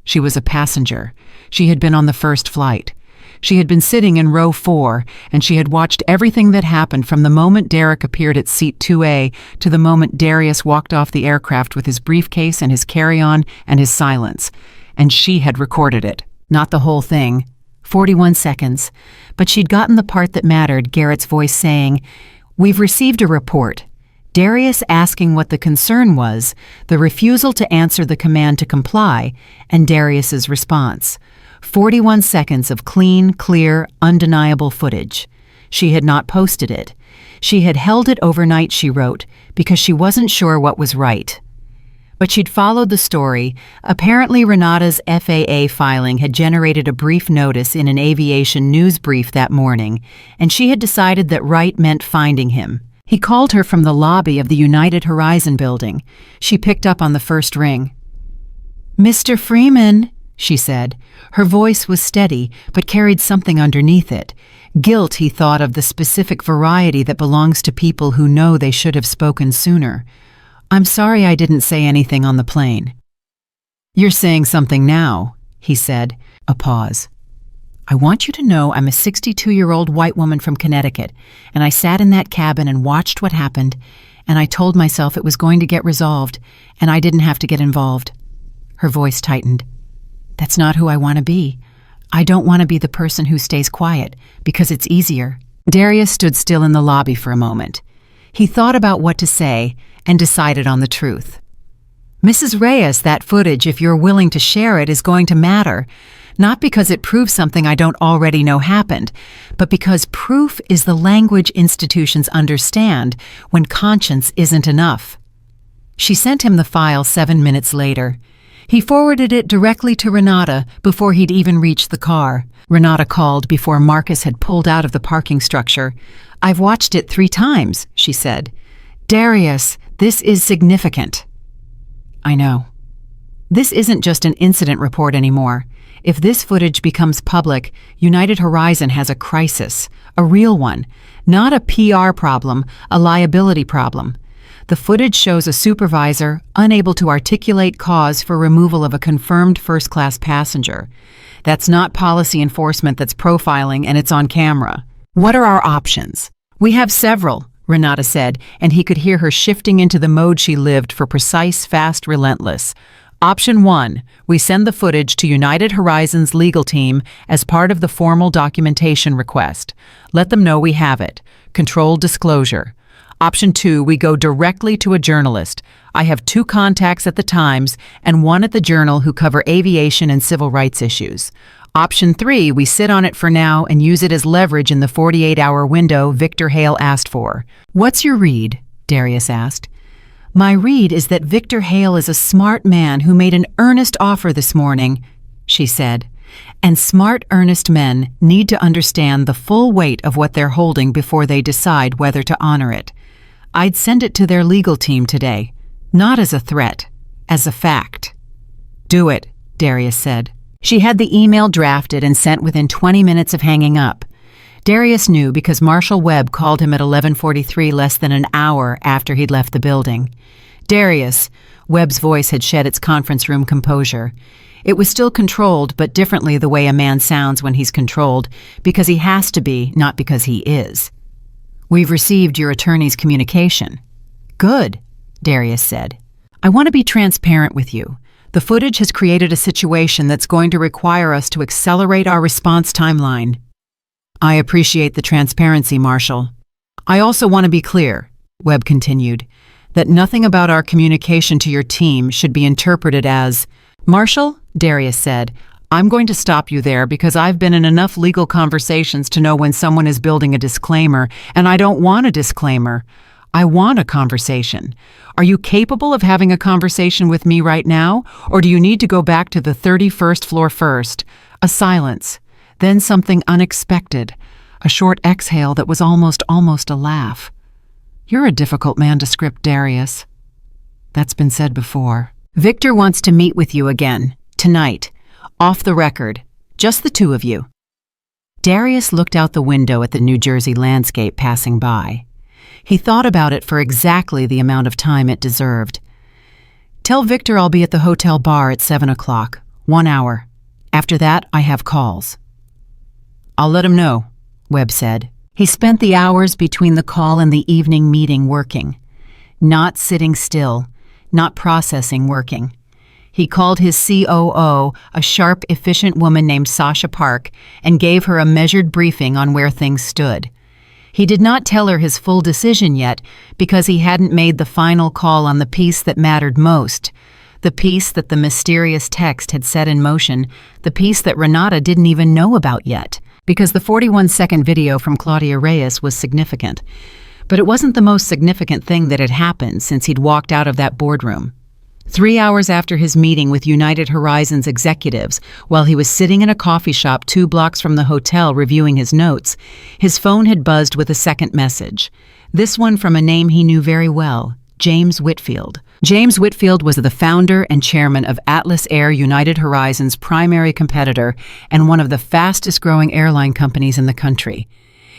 She was a passenger. She had been on the first flight. She had been sitting in row 4, and she had watched everything that happened from the moment Derek appeared at seat 2A to the moment Darius walked off the aircraft with his briefcase and his carry-on and his silence. And she had recorded it. Not the whole thing. 41 seconds. But she'd gotten the part that mattered, Garrett's voice saying, "We've received a report." Darius asking what the concern was, the refusal to answer the command to comply, and Darius's response. 41 seconds of clean, clear, undeniable footage. She had not posted it. She had held it overnight, she wrote, because she wasn't sure what was right. But she'd followed the story. Apparently Renata's FAA filing had generated a brief notice in an aviation news brief that morning, and she had decided that right meant finding him. He called her from the lobby of the United Horizon building. She picked up on the first ring. "Mr. Freeman," she said. Her voice was steady, but carried something underneath it. Guilt, he thought, of the specific variety that belongs to people who know they should have spoken sooner. "I'm sorry I didn't say anything on the plane." "You're saying something now," he said. A pause. "I want you to know I'm a 62-year-old white woman from Connecticut, and I sat in that cabin and watched what happened, and I told myself it was going to get resolved, and I didn't have to get involved." Her voice tightened. "That's not who I want to be. I don't want to be the person who stays quiet, because it's easier." Darius stood still in the lobby for a moment. He thought about what to say and decided on the truth. "Mrs. Reyes, that footage, if you're willing to share it, is going to matter. Not because it proves something I don't already know happened, but because proof is the language institutions understand when conscience isn't enough." She sent him the file 7 minutes later. He forwarded it directly to Renata before he'd even reached the car. Renata called before Marcus had pulled out of the parking structure. "I've watched it 3 times, she said. "Darius, this is significant." "I know. This isn't just an incident report anymore. If this footage becomes public, United Horizon has a crisis, a real one, not a PR problem, a liability problem. The footage shows a supervisor unable to articulate cause for removal of a confirmed first-class passenger. That's not policy enforcement, that's profiling, and it's on camera. What are our options?" "We have several," Renata said, and he could hear her shifting into the mode she lived for: precise, fast, relentless. Option 1, we send the footage to United Horizons legal team as part of the formal documentation request. Let them know we have it. Controlled disclosure. Option 2, we go directly to a journalist. I have 2 contacts at the Times and 1 at the Journal who cover aviation and civil rights issues. Option 3, we sit on it for now and use it as leverage in the 48-hour window Victor Hale asked for. What's your read? Darius asked. My read is that Victor Hale is a smart man who made an earnest offer this morning, she said. And smart, earnest men need to understand the full weight of what they're holding before they decide whether to honor it. I'd send it to their legal team today, not as a threat, as a fact. Do it, Darius said. She had the email drafted and sent within 20 minutes of hanging up. Darius knew because Marshal Webb called him at 11:43, less than an hour after he'd left the building. Darius, Webb's voice had shed its conference room composure. It was still controlled, but differently the way a man sounds when he's controlled, because he has to be, not because he is. We've received your attorney's communication. Good, Darius said. I want to be transparent with you. The footage has created a situation that's going to require us to accelerate our response timeline. I appreciate the transparency, Marshal. I also want to be clear, Webb continued, that nothing about our communication to your team should be interpreted as, Marshal, Darius said, I'm going to stop you there because I've been in enough legal conversations to know when someone is building a disclaimer, and I don't want a disclaimer. I want a conversation. Are you capable of having a conversation with me right now, or do you need to go back to the 31st floor first? A silence. Then something unexpected, a short exhale that was almost a laugh. You're a difficult man to script, Darius. That's been said before. Victor wants to meet with you again, tonight, off the record, just the 2 of you. Darius looked out the window at the New Jersey landscape passing by. He thought about it for exactly the amount of time it deserved. Tell Victor I'll be at the hotel bar at 7 o'clock, 1 hour. After that, I have calls. I'll let him know, Webb said. He spent the hours between the call and the evening meeting working. Not sitting still, not processing working. He called his COO, a sharp, efficient woman named Sasha Park, and gave her a measured briefing on where things stood. He did not tell her his full decision yet because he hadn't made the final call on the piece that mattered most, the piece that the mysterious text had set in motion, the piece that Renata didn't even know about yet, because the 41-second video from Claudia Reyes was significant. But it wasn't the most significant thing that had happened since he'd walked out of that boardroom. 3 hours after his meeting with United Horizons executives, while he was sitting in a coffee shop 2 blocks from the hotel reviewing his notes, his phone had buzzed with a second message. This one from a name he knew very well, James Whitfield. James Whitfield was the founder and chairman of Atlas Air, United Horizons' primary competitor and one of the fastest-growing airline companies in the country.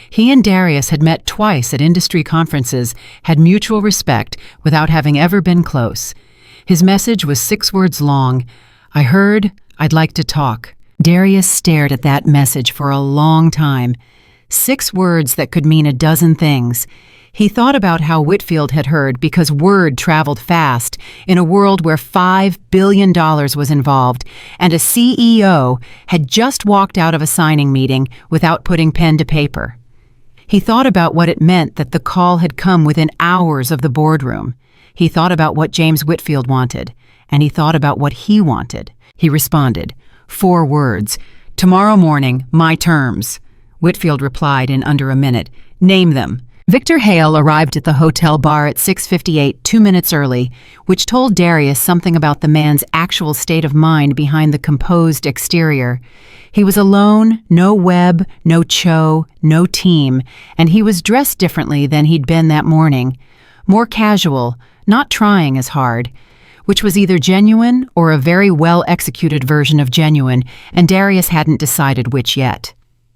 He and Darius had met twice at industry conferences, had mutual respect without having ever been close. His message was 6 words long. I heard, I'd like to talk. Darius stared at that message for a long time. 6 words that could mean a dozen things. He thought about how Whitfield had heard because word traveled fast in a world where $5 billion was involved, and a CEO had just walked out of a signing meeting without putting pen to paper. He thought about what it meant that the call had come within hours of the boardroom. He thought about what James Whitfield wanted, and he thought about what he wanted. He responded, 4 words, tomorrow morning, my terms. Whitfield replied in under a minute, name them. Victor Hale arrived at the hotel bar at 6:58, 2 minutes early, which told Darius something about the man's actual state of mind behind the composed exterior. He was alone, no Webb, no Cho, no team, and he was dressed differently than he'd been that morning. More casual, not trying as hard, which was either genuine or a very well-executed version of genuine, and Darius hadn't decided which yet.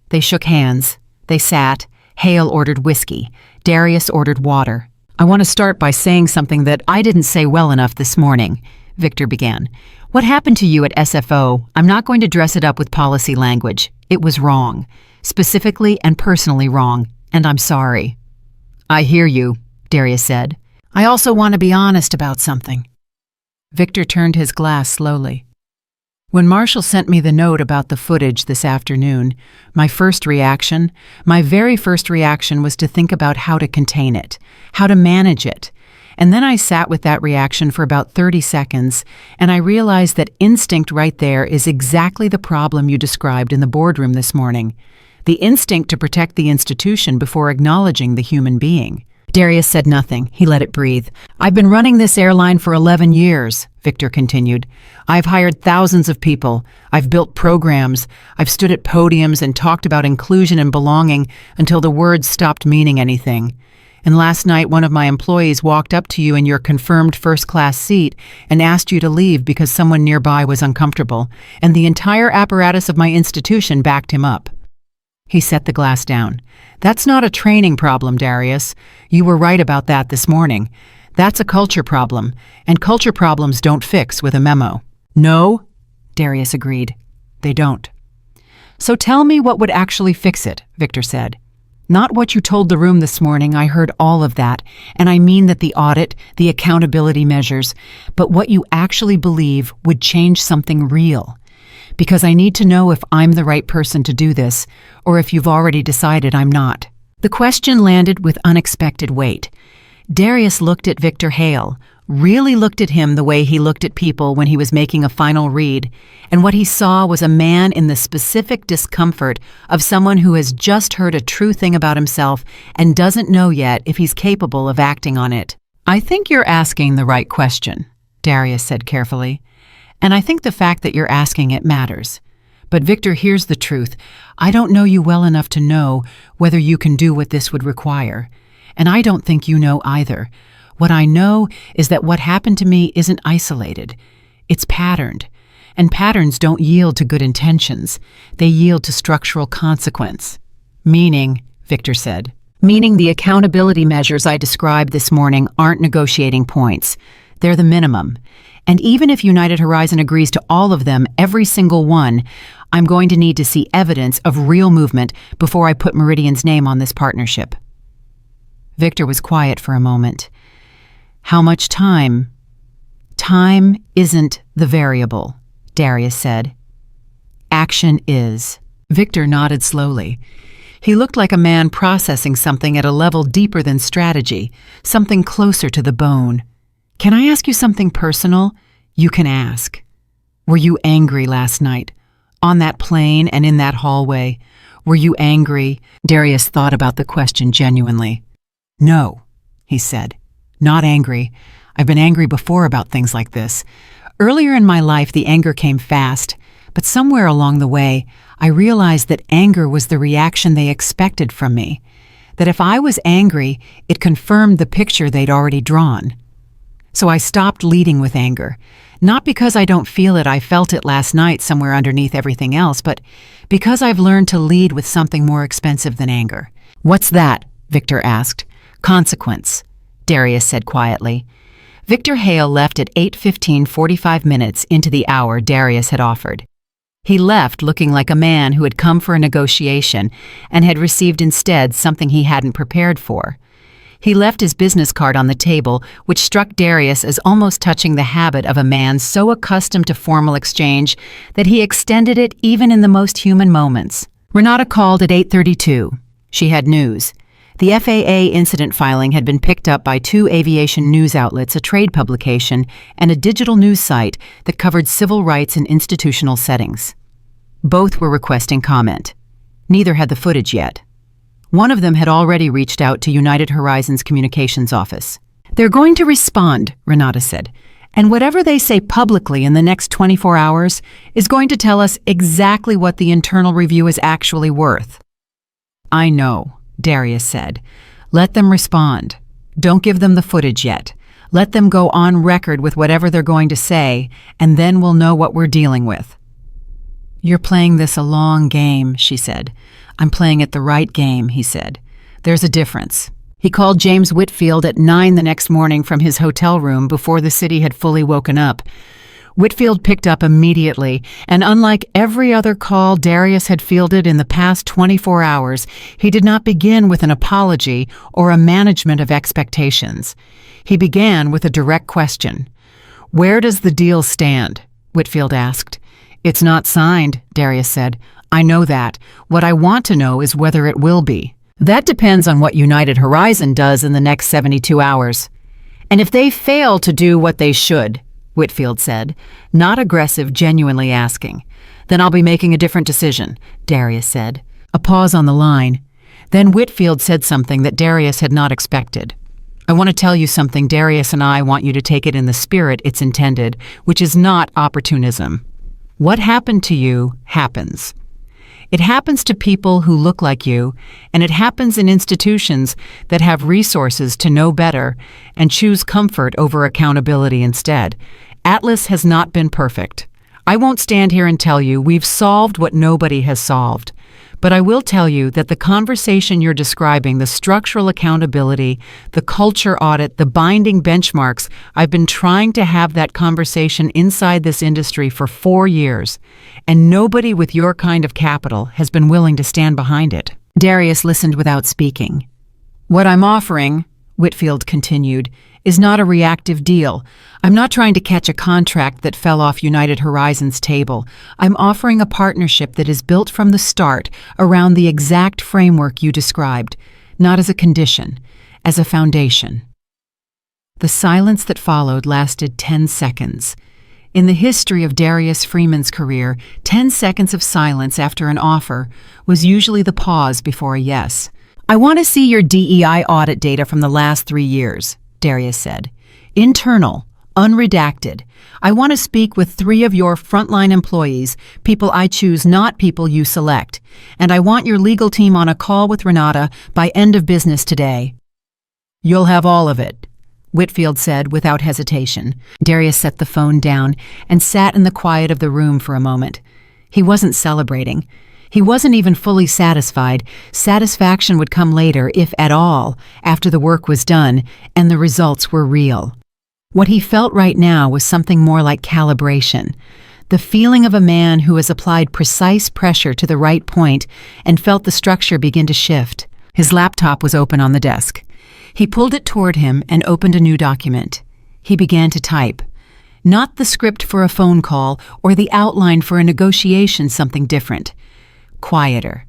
They shook hands. They sat. Hale ordered whiskey. Darius ordered water. I want to start by saying something that I didn't say well enough this morning, Victor began. What happened to you at SFO, I'm not going to dress it up with policy language. It was wrong. Specifically and personally wrong, and I'm sorry. I hear you, Darius said. I also want to be honest about something. Victor turned his glass slowly. When Marshall sent me the note about the footage this afternoon, my very first reaction was to think about how to contain it, how to manage it. And then I sat with that reaction for about 30 seconds, and I realized that instinct right there is exactly the problem you described in the boardroom this morning. The instinct to protect the institution before acknowledging the human being. Darius said nothing. He let it breathe. I've been running this airline for 11 years, Victor continued. I've hired thousands of people. I've built programs. I've stood at podiums and talked about inclusion and belonging until the words stopped meaning anything. And last night, one of my employees walked up to you in your confirmed first-class seat and asked you to leave because someone nearby was uncomfortable, and the entire apparatus of my institution backed him up. He set the glass down. That's not a training problem, Darius. You were right about that this morning. That's a culture problem, and culture problems don't fix with a memo. No, Darius agreed. They don't. So tell me what would actually fix it, Victor said. Not what you told the room this morning, I heard all of that, and I mean that the audit, the accountability measures, but what you actually believe would change something real. Because I need to know if I'm the right person to do this, or if you've already decided I'm not. The question landed with unexpected weight. Darius looked at Victor Hale, really looked at him the way he looked at people when he was making a final read, and what he saw was a man in the specific discomfort of someone who has just heard a true thing about himself and doesn't know yet if he's capable of acting on it. I think you're asking the right question, Darius said carefully. And I think the fact that you're asking it matters. But Victor, here's the truth. I don't know you well enough to know whether you can do what this would require. And I don't think you know either. What I know is that what happened to me isn't isolated. It's patterned. And patterns don't yield to good intentions. They yield to structural consequence. Meaning, Victor said, meaning the accountability measures I described this morning aren't negotiating points. They're the minimum. And even if United Horizon agrees to all of them, every single one, I'm going to need to see evidence of real movement before I put Meridian's name on this partnership. Victor was quiet for a moment. How much time? Time isn't the variable, Darius said. Action is. Victor nodded slowly. He looked like a man processing something at a level deeper than strategy, something closer to the bone. Can I ask you something personal? You can ask. Were you angry last night? On that plane and in that hallway? Were you angry? Darius thought about the question genuinely. No, he said. Not angry. I've been angry before about things like this. Earlier in my life, the anger came fast, but somewhere along the way, I realized that anger was the reaction they expected from me. That if I was angry, it confirmed the picture they'd already drawn. So I stopped leading with anger. Not because I don't feel it, I felt it last night somewhere underneath everything else, but because I've learned to lead with something more expensive than anger. What's that? Victor asked. Consequence, Darius said quietly. Victor Hale left at 8:15, 45 minutes into the hour Darius had offered. He left looking like a man who had come for a negotiation and had received instead something he hadn't prepared for. He left his business card on the table, which struck Darius as almost touching the habit of a man so accustomed to formal exchange that he extended it even in the most human moments. Renata called at 8:32. She had news. The FAA incident filing had been picked up by 2 aviation news outlets, a trade publication, and a digital news site that covered civil rights in institutional settings. Both were requesting comment. Neither had the footage yet. One of them had already reached out to United Horizon's communications office. They're going to respond, Renata said, and whatever they say publicly in the next 24 hours is going to tell us exactly what the internal review is actually worth. I know, Darius said. Let them respond. Don't give them the footage yet. Let them go on record with whatever they're going to say, and then we'll know what we're dealing with. You're playing this a long game, she said. I'm playing it the right game, he said. There's a difference. He called James Whitfield at 9 the next morning from his hotel room before the city had fully woken up. Whitfield picked up immediately, and unlike every other call Darius had fielded in the past 24 hours, he did not begin with an apology or a management of expectations. He began with a direct question. "Where does the deal stand?" Whitfield asked. "It's not signed," Darius said. "I know that. What I want to know is whether it will be. That depends on what United Horizon does in the next 72 hours. And if they fail to do what they should," Whitfield said, not aggressive, genuinely asking, "then I'll be making a different decision," Darius said. A pause on the line. Then Whitfield said something that Darius had not expected. "I want to tell you something. Darius and I want you to take it in the spirit it's intended, which is not opportunism. What happened to you happens. It happens to people who look like you, and it happens in institutions that have resources to know better and choose comfort over accountability instead. Atlas has not been perfect. I won't stand here and tell you we've solved what nobody has solved. But I will tell you that the conversation you're describing, the structural accountability, the culture audit, the binding benchmarks, I've been trying to have that conversation inside this industry for 4 years, and nobody with your kind of capital has been willing to stand behind it." Darius listened without speaking. "What I'm offering," Whitfield continued, "is not a reactive deal. I'm not trying to catch a contract that fell off United Horizon's table. I'm offering a partnership that is built from the start around the exact framework you described, not as a condition, as a foundation." The silence that followed lasted 10 seconds. In the history of Darius Freeman's career, 10 seconds of silence after an offer was usually the pause before a yes. "I want to see your DEI audit data from the last 3 years, Darius said. "Internal, unredacted. I want to speak with 3 of your frontline employees, people I choose, not people you select. And I want your legal team on a call with Renata by end of business today." "You'll have all of it," Whitfield said without hesitation. Darius set the phone down and sat in the quiet of the room for a moment. He wasn't celebrating. He wasn't even fully satisfied. Satisfaction would come later, if at all, after the work was done and the results were real. What he felt right now was something more like calibration, the feeling of a man who has applied precise pressure to the right point and felt the structure begin to shift. His laptop was open on the desk. He pulled it toward him and opened a new document. He began to type. Not the script for a phone call or the outline for a negotiation, something different. Quieter.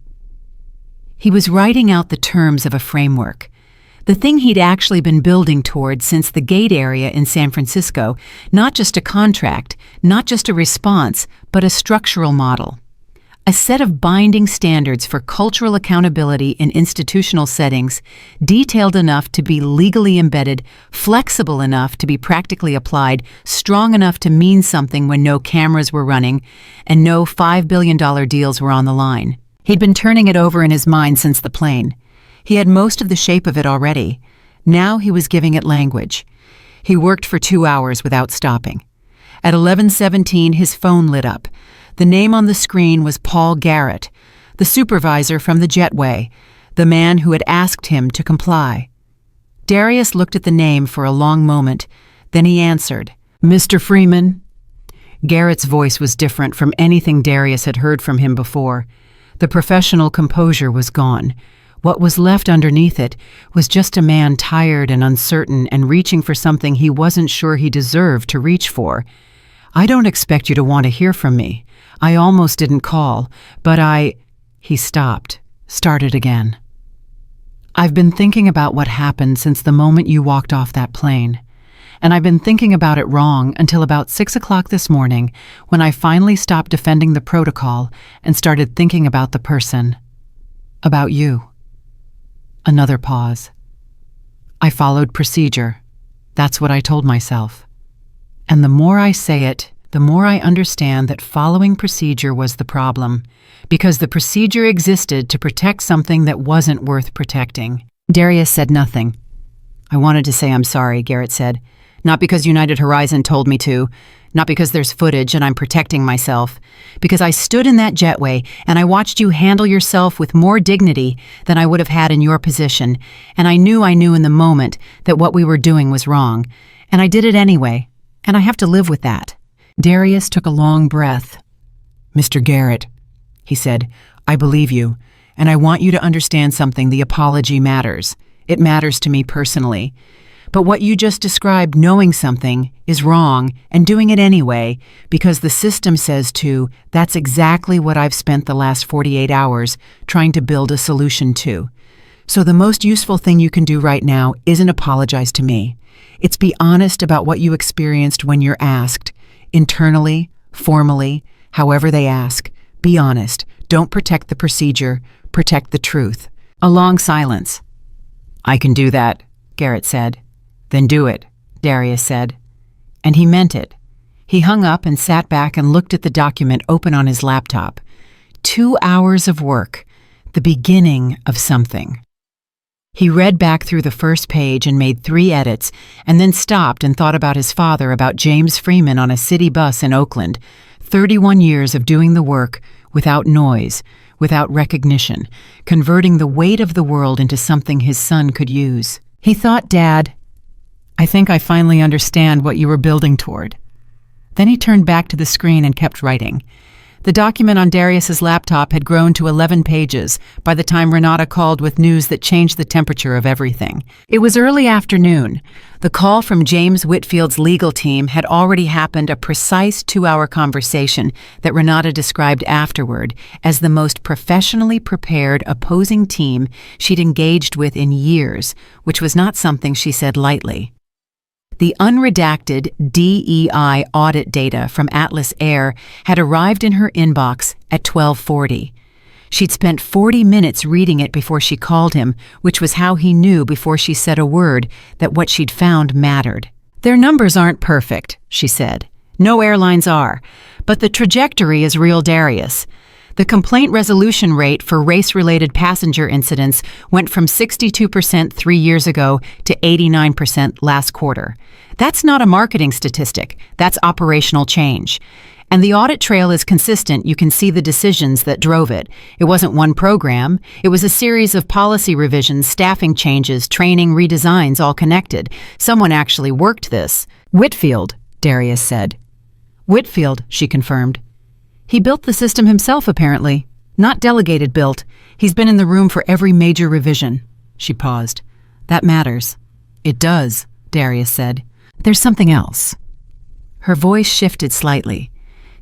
He was writing out the terms of a framework, the thing he'd actually been building toward since the gate area in San Francisco, not just a contract, not just a response, but a structural model. A set of binding standards for cultural accountability in institutional settings, detailed enough to be legally embedded, flexible enough to be practically applied, strong enough to mean something when no cameras were running, and no $5 billion deals were on the line. He'd been turning it over in his mind since the plane. He had most of the shape of it already. Now he was giving it language. He worked for 2 hours without stopping. At 11:17, his phone lit up. The name on the screen was Paul Garrett, the supervisor from the jetway, the man who had asked him to comply. Darius looked at the name for a long moment, then he answered, "Mr. Freeman?" Garrett's voice was different from anything Darius had heard from him before. The professional composure was gone. What was left underneath it was just a man tired and uncertain and reaching for something he wasn't sure he deserved to reach for. "I don't expect you to want to hear from me. I almost didn't call, but He stopped, started again. "I've been thinking about what happened since the moment you walked off that plane. And I've been thinking about it wrong until about 6 o'clock this morning when I finally stopped defending the protocol and started thinking about the person. About you." Another pause. "I followed procedure. That's what I told myself. And the more I say it, the more I understand that following procedure was the problem, because the procedure existed to protect something that wasn't worth protecting." Darius said nothing. "I wanted to say I'm sorry," Garrett said. "Not because United Horizon told me to, not because there's footage and I'm protecting myself, because I stood in that jetway and I watched you handle yourself with more dignity than I would have had in your position, and I knew in the moment that what we were doing was wrong, and I did it anyway, and I have to live with that." Darius took a long breath. "Mr. Garrett," he said, "I believe you, and I want you to understand something. The apology matters. It matters to me personally. But what you just described, knowing something, is wrong and doing it anyway because the system says to, that's exactly what I've spent the last 48 hours trying to build a solution to. So the most useful thing you can do right now isn't apologize to me. It's be honest about what you experienced when you're asked, internally, formally, however they ask. Be honest. Don't protect the procedure, protect the truth. A long silence. I can do that, Garrett said. Then do it, Darius said. And he meant it. He hung up and sat back and looked at the document open on his laptop. 2 hours of work, the beginning of something. He read back through the first page and made 3 edits, and then stopped and thought about his father, about James Freeman on a city bus in Oakland. 31 years of doing the work without noise, without recognition, converting the weight of the world into something his son could use. He thought, Dad, I think I finally understand what you were building toward. Then he turned back to the screen and kept writing. The document on Darius's laptop had grown to 11 pages by the time Renata called with news that changed the temperature of everything. It was early afternoon. The call from James Whitfield's legal team had already happened, a precise 2-hour conversation that Renata described afterward as the most professionally prepared opposing team she'd engaged with in years, which was not something she said lightly. The unredacted DEI audit data from Atlas Air had arrived in her inbox at 12:40. She'd spent 40 minutes reading it before she called him, which was how he knew before she said a word that what she'd found mattered. Their numbers aren't perfect, she said. No airlines are. But the trajectory is real, Darius. The complaint resolution rate for race-related passenger incidents went from 62% 3 years ago to 89% last quarter. That's not a marketing statistic. That's operational change. And the audit trail is consistent. You can see the decisions that drove it. It wasn't one program. It was a series of policy revisions, staffing changes, training, redesigns, all connected. Someone actually worked this. Whitfield, Darius said. Whitfield, she confirmed. He built the system himself, apparently. Not delegated built. He's been in the room for every major revision. She paused. That matters. It does, Darius said. There's something else. Her voice shifted slightly.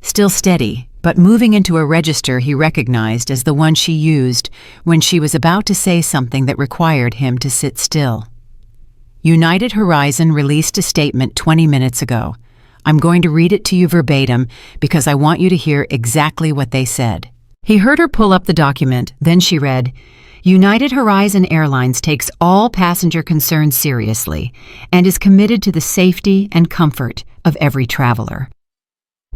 Still steady, but moving into a register he recognized as the one she used when she was about to say something that required him to sit still. United Horizon released a statement 20 minutes ago. I'm going to read it to you verbatim because I want you to hear exactly what they said. He heard her pull up the document, then she read, United Horizon Airlines takes all passenger concerns seriously and is committed to the safety and comfort of every traveler.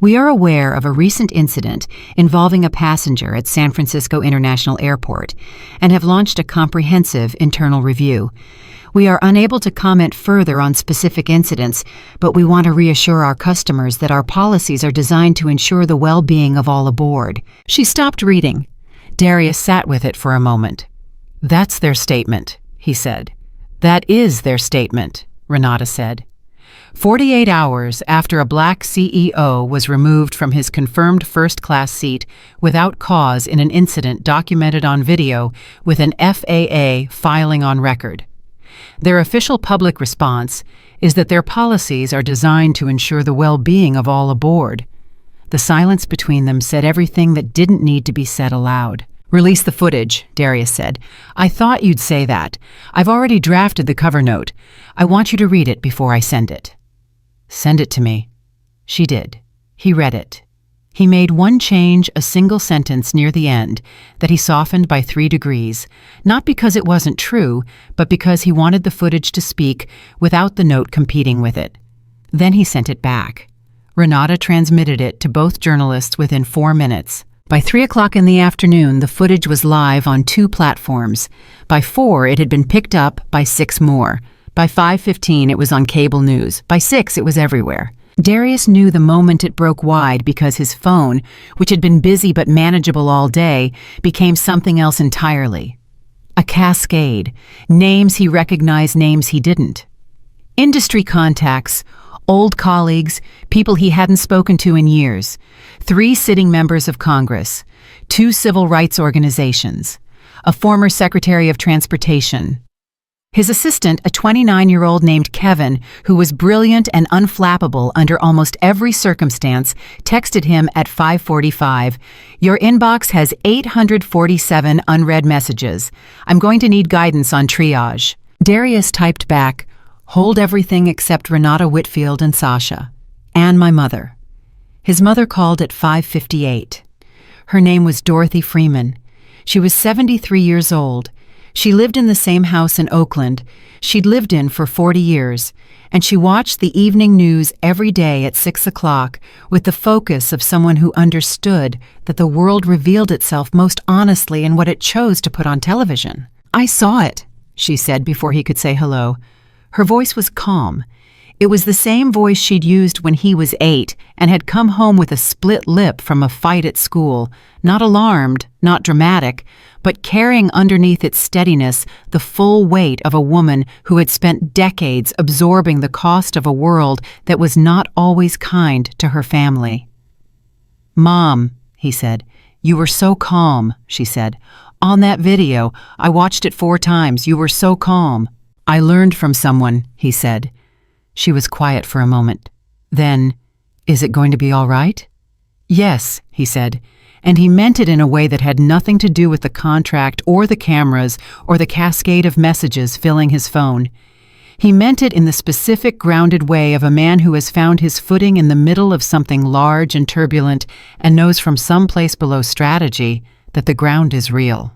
We are aware of a recent incident involving a passenger at San Francisco International Airport and have launched a comprehensive internal review. We are unable to comment further on specific incidents, but we want to reassure our customers that our policies are designed to ensure the well-being of all aboard. She stopped reading. Darius sat with it for a moment. That's their statement, he said. That is their statement, Renata said. 48 hours after a black CEO was removed from his confirmed first-class seat without cause in an incident documented on video with an FAA filing on record. Their official public response is that their policies are designed to ensure the well-being of all aboard. The silence between them said everything that didn't need to be said aloud. Release the footage, Darius said. I thought you'd say that. I've already drafted the cover note. I want you to read it before I send it. Send it to me. She did. He read it. He made one change, a single sentence near the end, that he softened by 3 degrees, not because it wasn't true, but because he wanted the footage to speak without the note competing with it. Then he sent it back. Renata transmitted it to both journalists within 4 minutes. By 3 o'clock in the afternoon, the footage was live on 2 platforms. By 4, it had been picked up by 6 more. By 5:15, it was on cable news. By 6, it was everywhere. Darius knew the moment it broke wide because his phone, which had been busy but manageable all day, became something else entirely. A cascade. Names he recognized, names he didn't. Industry contacts, old colleagues, people he hadn't spoken to in years, 3 sitting members of Congress, 2 civil rights organizations, a former Secretary of Transportation. His assistant, a 29-year-old named Kevin, who was brilliant and unflappable under almost every circumstance, texted him at 5:45, "Your inbox has 847 unread messages. I'm going to need guidance on triage." Darius typed back, "Hold everything except Renata Whitfield and Sasha. And my mother." His mother called at 5:58. Her name was Dorothy Freeman. She was 73 years old. She lived in the same house in Oakland she'd lived in for 40 years, and she watched the evening news every day at 6 o'clock with the focus of someone who understood that the world revealed itself most honestly in what it chose to put on television. "I saw it," she said before he could say hello. Her voice was calm. It was the same voice she'd used when he was 8 and had come home with a split lip from a fight at school, not alarmed, not dramatic, but carrying underneath its steadiness the full weight of a woman who had spent decades absorbing the cost of a world that was not always kind to her family. "Mom," he said. "You were so calm," she said. "On that video, I watched it 4 times. You were so calm." "I learned from someone," he said. She was quiet for a moment. Then, "Is it going to be all right?" "Yes," he said, and he meant it in a way that had nothing to do with the contract or the cameras or the cascade of messages filling his phone. He meant it in the specific, grounded way of a man who has found his footing in the middle of something large and turbulent and knows from some place below strategy that the ground is real.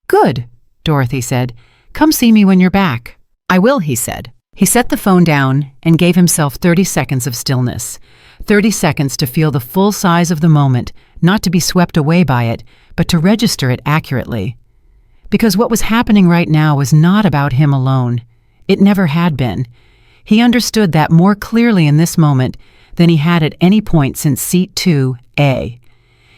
"Good," Dorothy said. "Come see me when you're back." "I will," he said. He set the phone down and gave himself 30 seconds of stillness, 30 seconds to feel the full size of the moment, not to be swept away by it, but to register it accurately. Because what was happening right now was not about him alone. It never had been. He understood that more clearly in this moment than he had at any point since Seat 2A.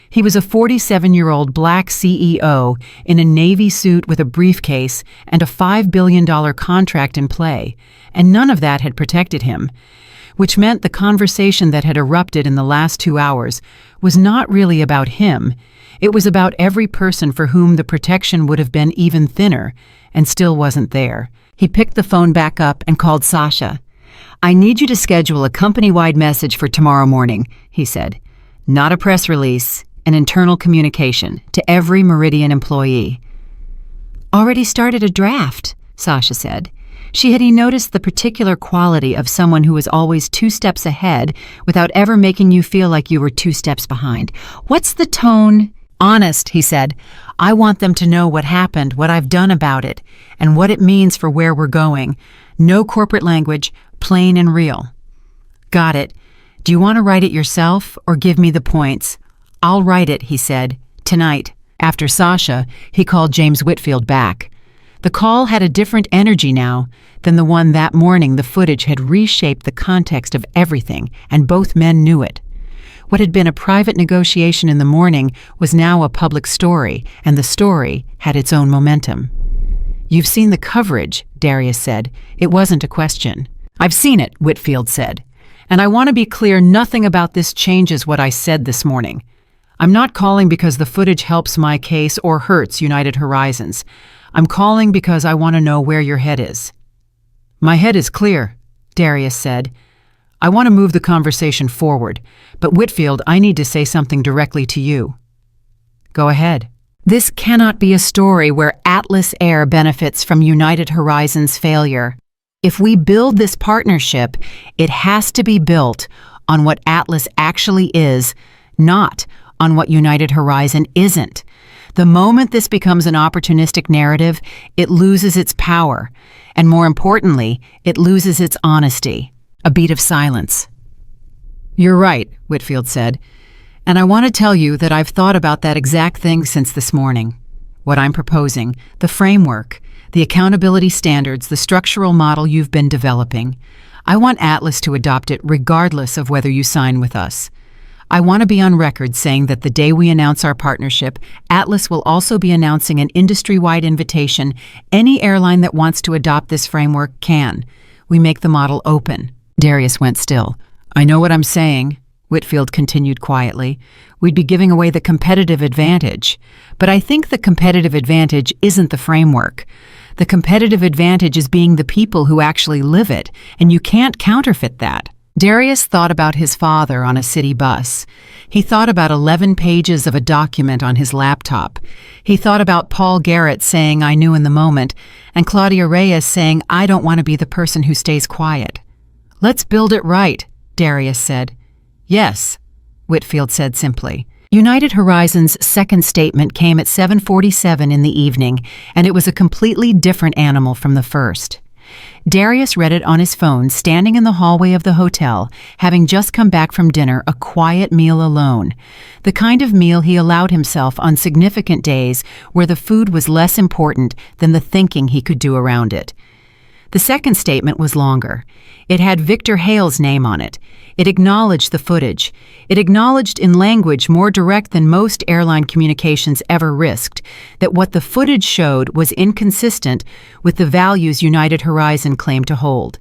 He was a 47-year-old black CEO in a Navy suit with a briefcase and a $5 billion contract in play, and none of that had protected him, which meant the conversation that had erupted in the last 2 hours was not really about him. It was about every person for whom the protection would have been even thinner and still wasn't there. He picked the phone back up and called Sasha. "I need you to schedule a company-wide message for tomorrow morning," he said. "Not a press release. An internal communication to every Meridian employee." "Already started a draft," Sasha said. She had noticed the particular quality of someone who was always 2 steps ahead without ever making you feel like you were 2 steps behind. "What's the tone?" "Honest," he said. "I want them to know what happened, what I've done about it, and what it means for where we're going. No corporate language, plain and real." "Got it. Do you want to write it yourself or give me the points?" "I'll write it," he said. "Tonight." After Sasha, he called James Whitfield back. The call had a different energy now than the one that morning. The footage had reshaped the context of everything, and both men knew it. What had been a private negotiation in the morning was now a public story, and the story had its own momentum. "You've seen the coverage," Darius said. It wasn't a question. "I've seen it," Whitfield said. "And I want to be clear, nothing about this changes what I said this morning. I'm not calling because the footage helps my case or hurts United Horizons. I'm calling because I want to know where your head is." "My head is clear," Darius said. "I want to move the conversation forward, but Whitfield, I need to say something directly to you." "Go ahead." "This cannot be a story where Atlas Air benefits from United Horizons' failure. If we build this partnership, it has to be built on what Atlas actually is, not on what United Horizon isn't. The moment this becomes an opportunistic narrative, it loses its power, and more importantly, it loses its honesty." A beat of silence. "You're right," Whitfield said, "and I want to tell you that I've thought about that exact thing since this morning. What I'm proposing, the framework, the accountability standards, the structural model you've been developing. I want Atlas to adopt it regardless of whether you sign with us. I want to be on record saying that the day we announce our partnership, Atlas will also be announcing an industry-wide invitation. Any airline that wants to adopt this framework can. We make the model open." Darius went still. "I know what I'm saying," Whitfield continued quietly. "We'd be giving away the competitive advantage. But I think the competitive advantage isn't the framework. The competitive advantage is being the people who actually live it, and you can't counterfeit that. Darius thought about his father on a city bus. He thought about 11 pages of a document on his laptop. He thought about Paul Garrett saying, "I knew in the moment," and Claudia Reyes saying, "I don't want to be the person who stays quiet." "Let's build it right," Darius said. "Yes," Whitfield said simply. United Horizons' second statement came at 7:47 in the evening, and it was a completely different animal from the first. Darius read it on his phone, standing in the hallway of the hotel, having just come back from dinner, a quiet meal alone. The kind of meal he allowed himself on significant days where the food was less important than the thinking he could do around it. The second statement was longer. It had Victor Hale's name on it. It acknowledged the footage. It acknowledged in language more direct than most airline communications ever risked that what the footage showed was inconsistent with the values United Horizon claimed to hold.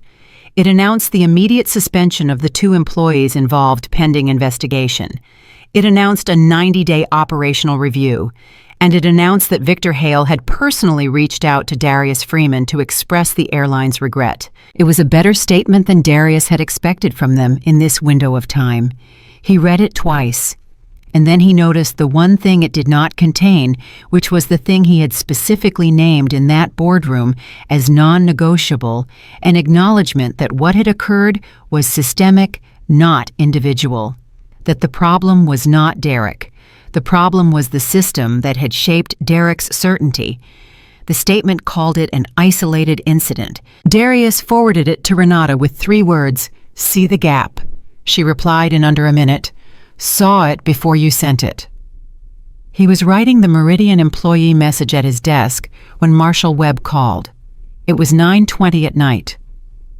It announced the immediate suspension of the 2 employees involved pending investigation. It announced a 90-day operational review. And it announced that Victor Hale had personally reached out to Darius Freeman to express the airline's regret. It was a better statement than Darius had expected from them in this window of time. He read it twice, and then he noticed the one thing it did not contain, which was the thing he had specifically named in that boardroom as non-negotiable, an acknowledgement that what had occurred was systemic, not individual. That the problem was not Derek. The problem was the system that had shaped Derek's certainty. The statement called it an isolated incident. Darius forwarded it to Renata with 3 words, "See the gap." She replied in under a minute, "Saw it before you sent it." He was writing the Meridian employee message at his desk when Marshall Webb called. It was 9:20 at night.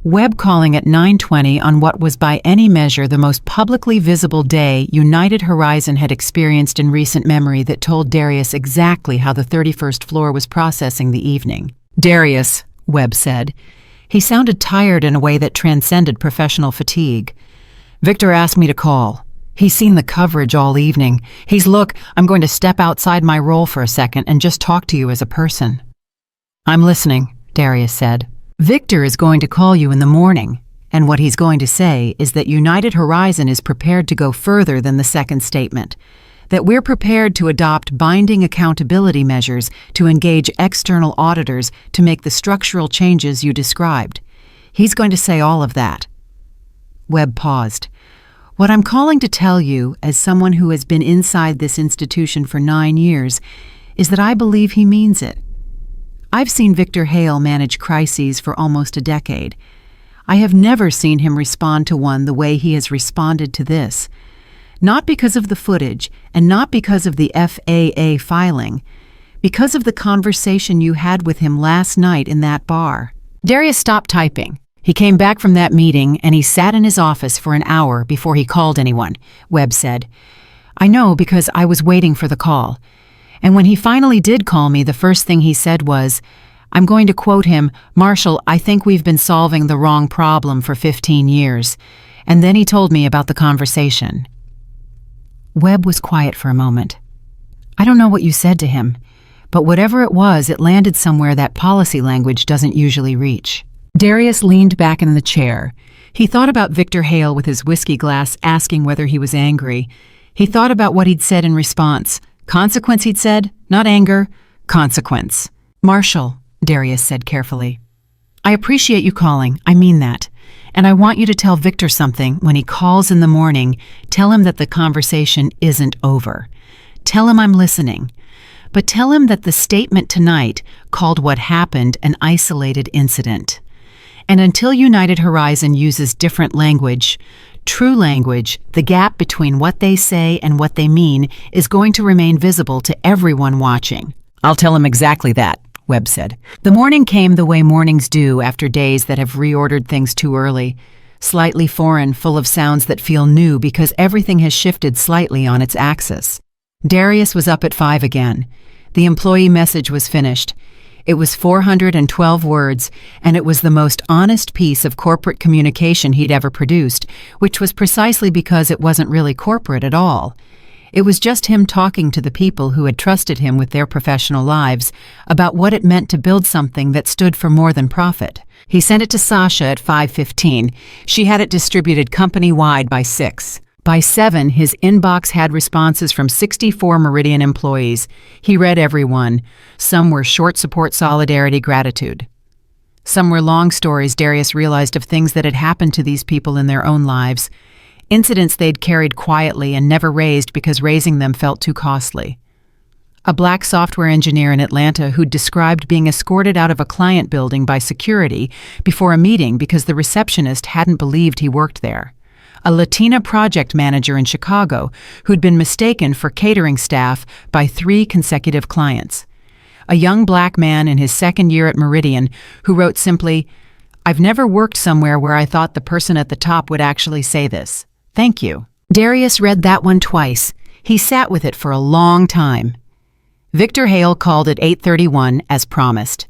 Webb calling at 9:20 on what was by any measure the most publicly visible day United Horizon had experienced in recent memory that told Darius exactly how the 31st floor was processing the evening. "Darius," Webb said. He sounded tired in a way that transcended professional fatigue. "Victor asked me to call. He's seen the coverage all evening. Look, I'm going to step outside my role for a second and just talk to you as a person." "I'm listening," Darius said. "Victor is going to call you in the morning, and what he's going to say is that United Horizon is prepared to go further than the second statement, that we're prepared to adopt binding accountability measures to engage external auditors to make the structural changes you described. He's going to say all of that." Webb paused. "What I'm calling to tell you, as someone who has been inside this institution for 9 years, is that I believe he means it. I've seen Victor Hale manage crises for almost a decade. I have never seen him respond to one the way he has responded to this. Not because of the footage, and not because of the FAA filing, because of the conversation you had with him last night in that bar." Darius stopped typing. He came back from that meeting and he sat in his office for an hour before he called anyone, Webb said. "I know because I was waiting for the call. And when he finally did call me, the first thing he said was, I'm going to quote him, 'Marshall, I think we've been solving the wrong problem for 15 years. And then he told me about the conversation." Webb was quiet for a moment. "I don't know what you said to him, but whatever it was, it landed somewhere that policy language doesn't usually reach." Darius leaned back in the chair. He thought about Victor Hale with his whiskey glass asking whether he was angry. He thought about what he'd said in response. Consequence, he'd said, not anger, consequence. "Marshall," Darius said carefully, "I appreciate you calling, I mean that. And I want you to tell Victor something when he calls in the morning. Tell him that the conversation isn't over. Tell him I'm listening. But tell him that the statement tonight called what happened an isolated incident. And until United Horizon uses different language, true language, the gap between what they say and what they mean is going to remain visible to everyone watching." "I'll tell him exactly that," Webb said. The morning came the way mornings do after days that have reordered things too early. Slightly foreign, full of sounds that feel new because everything has shifted slightly on its axis. Darius was up at 5 again. The employee message was finished. It was 412 words, and it was the most honest piece of corporate communication he'd ever produced, which was precisely because it wasn't really corporate at all. It was just him talking to the people who had trusted him with their professional lives about what it meant to build something that stood for more than profit. He sent it to Sasha at 5:15. She had it distributed company-wide by 6. By 7, his inbox had responses from 64 Meridian employees. He read every one. Some were short support, solidarity, gratitude. Some were long stories Darius realized of things that had happened to these people in their own lives, incidents they'd carried quietly and never raised because raising them felt too costly. A black software engineer in Atlanta who'd described being escorted out of a client building by security before a meeting because the receptionist hadn't believed he worked there. A Latina project manager in Chicago who'd been mistaken for catering staff by 3 consecutive clients. A young black man in his 2nd year at Meridian who wrote simply, "I've never worked somewhere where I thought the person at the top would actually say this. Thank you." Darius read that one twice. He sat with it for a long time. Victor Hale called at 8:31 as promised.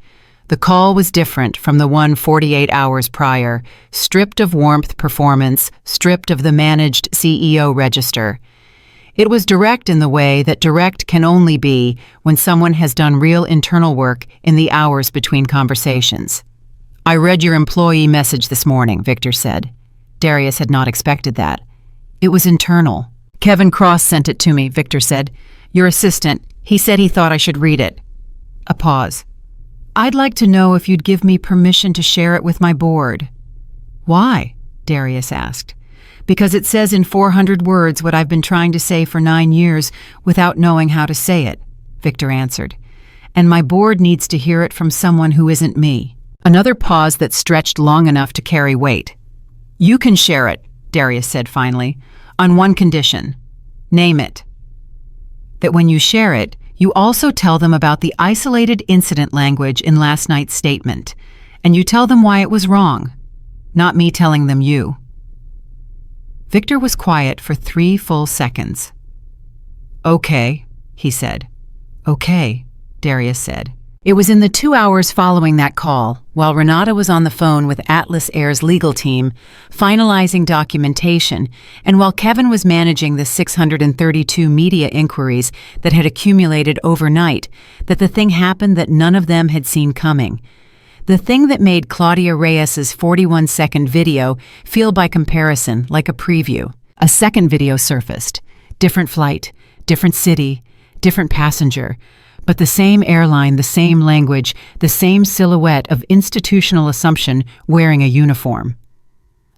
The call was different from the one 48 hours prior, stripped of warmth performance, stripped of the managed CEO register. It was direct in the way that direct can only be when someone has done real internal work in the hours between conversations. "I read your employee message this morning," Victor said. Darius had not expected that. It was internal. "Kevin Cross sent it to me," Victor said. "Your assistant. He said he thought I should read it." A pause. "I'd like to know if you'd give me permission to share it with my board." "Why?" Darius asked. "Because it says in 400 words what I've been trying to say for 9 years without knowing how to say it," Victor answered. "And my board needs to hear it from someone who isn't me." Another pause that stretched long enough to carry weight. "You can share it," Darius said finally, "on one condition. Name it. That when you share it, you also tell them about the isolated incident language in last night's statement, and you tell them why it was wrong, not me telling them you." Victor was quiet for 3 full seconds. "Okay," he said. "Okay," Darius said. It was in the 2 hours following that call, while Renata was on the phone with Atlas Air's legal team, finalizing documentation, and while Kevin was managing the 632 media inquiries that had accumulated overnight, that the thing happened that none of them had seen coming. The thing that made Claudia Reyes's 41-second video feel by comparison like a preview. A second video surfaced. Different flight, different city, different passenger, but the same airline, the same language, the same silhouette of institutional assumption wearing a uniform.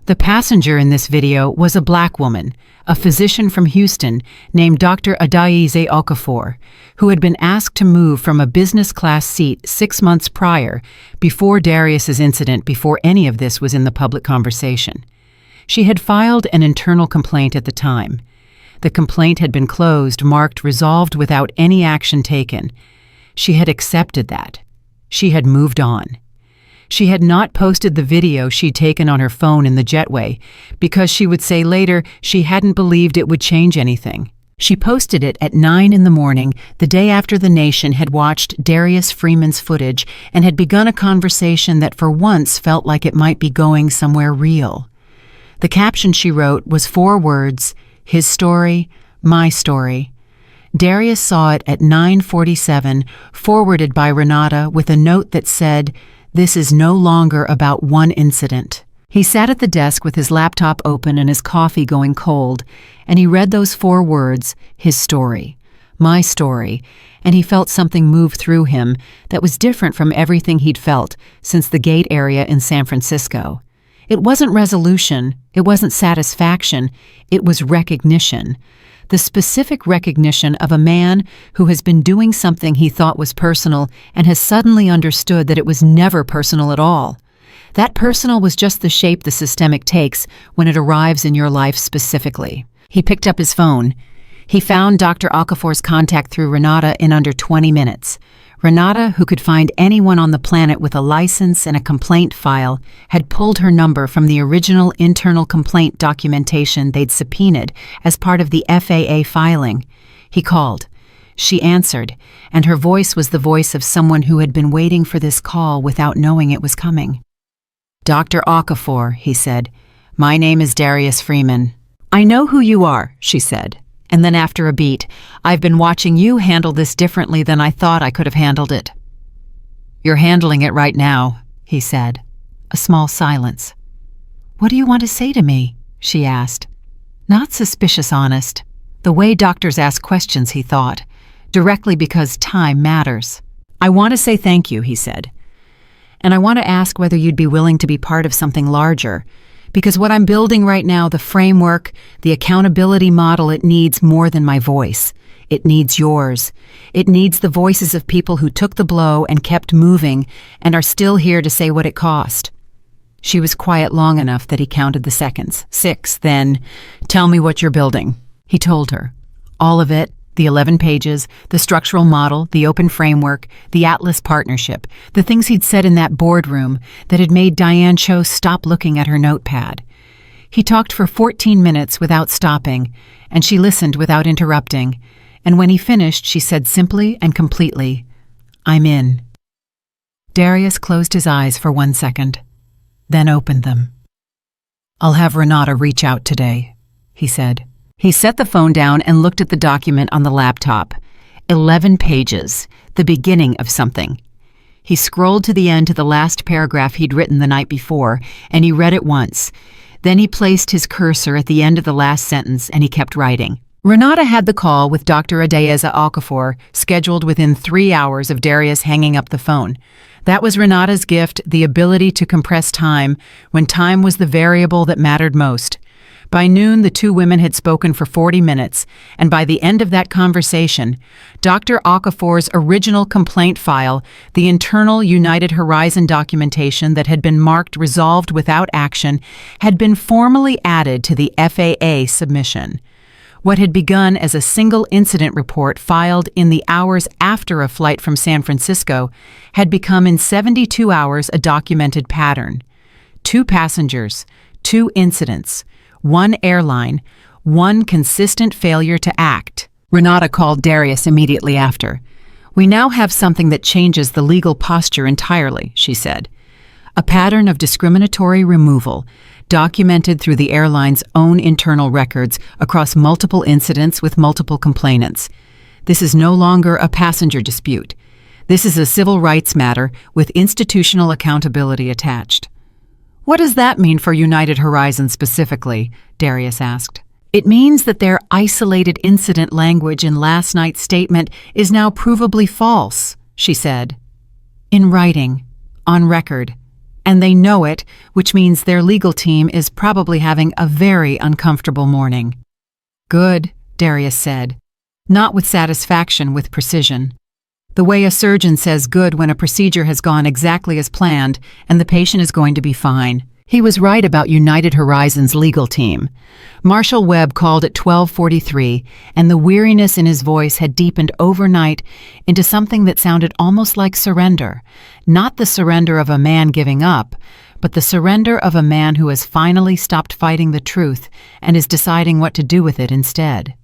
The passenger in this video was a black woman, a physician from Houston named Dr. Adaize Okafor, who had been asked to move from a business class seat 6 months prior, before Darius's incident, before any of this was in the public conversation. She had filed an internal complaint at the time. The complaint had been closed, marked resolved without any action taken. She had accepted that. She had moved on. She had not posted the video she'd taken on her phone in the jetway because she would say later she hadn't believed it would change anything. She posted it at 9 in the morning, the day after the nation had watched Darius Freeman's footage and had begun a conversation that for once felt like it might be going somewhere real. The caption she wrote was 4 words: his story, my story. Darius saw it at 9:47, forwarded by Renata with a note that said, "This is no longer about one incident." He sat at the desk with his laptop open and his coffee going cold, and he read those 4 words, his story, my story, and he felt something move through him that was different from everything he'd felt since the gate area in San Francisco. It wasn't resolution, it wasn't satisfaction, it was recognition. The specific recognition of a man who has been doing something he thought was personal and has suddenly understood that it was never personal at all. That personal was just the shape the systemic takes when it arrives in your life specifically. He picked up his phone. He found Dr. Okafor's contact through Renata in under 20 minutes. Renata, who could find anyone on the planet with a license and a complaint file, had pulled her number from the original internal complaint documentation they'd subpoenaed as part of the FAA filing. He called. She answered, and her voice was the voice of someone who had been waiting for this call without knowing it was coming. "Dr. Okafor," he said, "my name is Darius Freeman." "I know who you are," she said. And then after a beat, "I've been watching you handle this differently than I thought I could have handled it." "You're handling it right now," he said. A small silence. "What do you want to say to me?" she asked. Not suspicious honest. The way doctors ask questions, he thought, directly because time matters. "I want to say thank you," he said. "And I want to ask whether you'd be willing to be part of something larger. Because what I'm building right now, the framework, the accountability model, it needs more than my voice. It needs yours. It needs the voices of people who took the blow and kept moving and are still here to say what it cost." She was quiet long enough that he counted the seconds. 6, then, "Tell me what you're building." He told her. All of it, the 11 pages, the structural model, the open framework, the Atlas partnership, the things he'd said in that boardroom that had made Diane Cho stop looking at her notepad. He talked for 14 minutes without stopping, and she listened without interrupting, and when he finished, she said simply and completely, "I'm in." Darius closed his eyes for 1 second, then opened them. "I'll have Renata reach out today," he said. He set the phone down and looked at the document on the laptop. 11 pages, the beginning of something. He scrolled to the end to the last paragraph he'd written the night before, and he read it once. Then he placed his cursor at the end of the last sentence, and he kept writing. Renata had the call with Dr. Adeyeza Okafor scheduled within 3 hours of Darius hanging up the phone. That was Renata's gift, the ability to compress time when time was the variable that mattered most. By noon, the two women had spoken for 40 minutes, and by the end of that conversation, Dr. Okafor's original complaint file, the internal United Horizon documentation that had been marked resolved without action, had been formally added to the FAA submission. What had begun as a single incident report filed in the hours after a flight from San Francisco had become in 72 hours a documented pattern. 2 passengers, 2 incidents, 1 airline, 1 consistent failure to act. Renata called Darius immediately after. "We now have something that changes the legal posture entirely," she said. "A pattern of discriminatory removal, documented through the airline's own internal records across multiple incidents with multiple complainants. This is no longer a passenger dispute. This is a civil rights matter with institutional accountability attached." "What does that mean for United Horizon specifically?" Darius asked. "It means that their isolated incident language in last night's statement is now provably false," she said. "In writing, on record. And they know it, which means their legal team is probably having a very uncomfortable morning." "Good," Darius said. Not with satisfaction, with precision. The way a surgeon says good when a procedure has gone exactly as planned and the patient is going to be fine. He was right about United Horizon's legal team. Marshall Webb called at 12:43, and the weariness in his voice had deepened overnight into something that sounded almost like surrender. Not the surrender of a man giving up, but the surrender of a man who has finally stopped fighting the truth and is deciding what to do with it instead.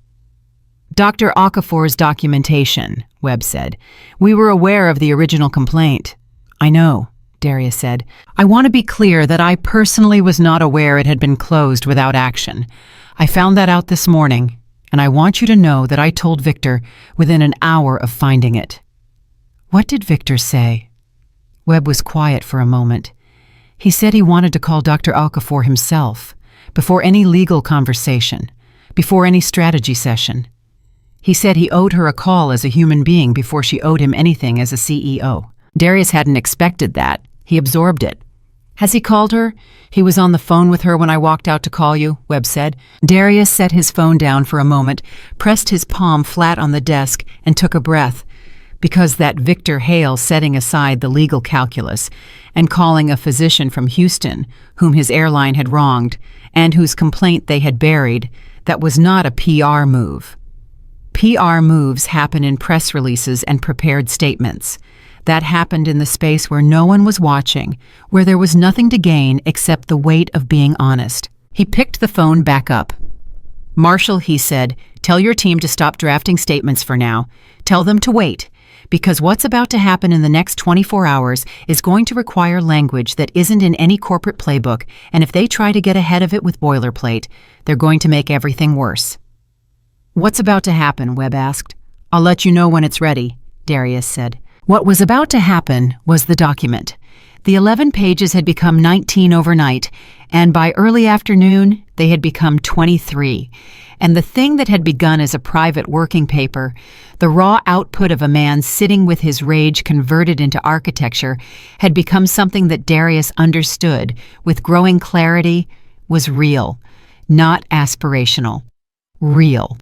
"Dr. Okafor's documentation," Webb said. "We were aware of the original complaint." "I know," Darius said. "I want to be clear that I personally was not aware it had been closed without action. I found that out this morning, and I want you to know that I told Victor within an hour of finding it." "What did Victor say?" Webb was quiet for a moment. "He said he wanted to call Dr. Okafor himself, before any legal conversation, before any strategy session. He said he owed her a call as a human being before she owed him anything as a CEO. Darius hadn't expected that. He absorbed it. "Has he called her?" "He was on the phone with her when I walked out to call you," Webb said. Darius set his phone down for a moment, pressed his palm flat on the desk, and took a breath. Because that Victor Hale, setting aside the legal calculus and calling a physician from Houston, whom his airline had wronged, and whose complaint they had buried, that was not a PR move. PR moves happen in press releases and prepared statements. That happened in the space where no one was watching, where there was nothing to gain except the weight of being honest. He picked the phone back up. "Marshall," he said, "tell your team to stop drafting statements for now. Tell them to wait, because what's about to happen in the next 24 hours is going to require language that isn't in any corporate playbook, and if they try to get ahead of it with boilerplate, they're going to make everything worse." "What's about to happen?" Webb asked. "I'll let you know when it's ready," Darius said. What was about to happen was the document. The 11 pages had become 19 overnight, and by early afternoon, they had become 23. And the thing that had begun as a private working paper, the raw output of a man sitting with his rage converted into architecture, had become something that Darius understood, with growing clarity, was real, not aspirational. Real.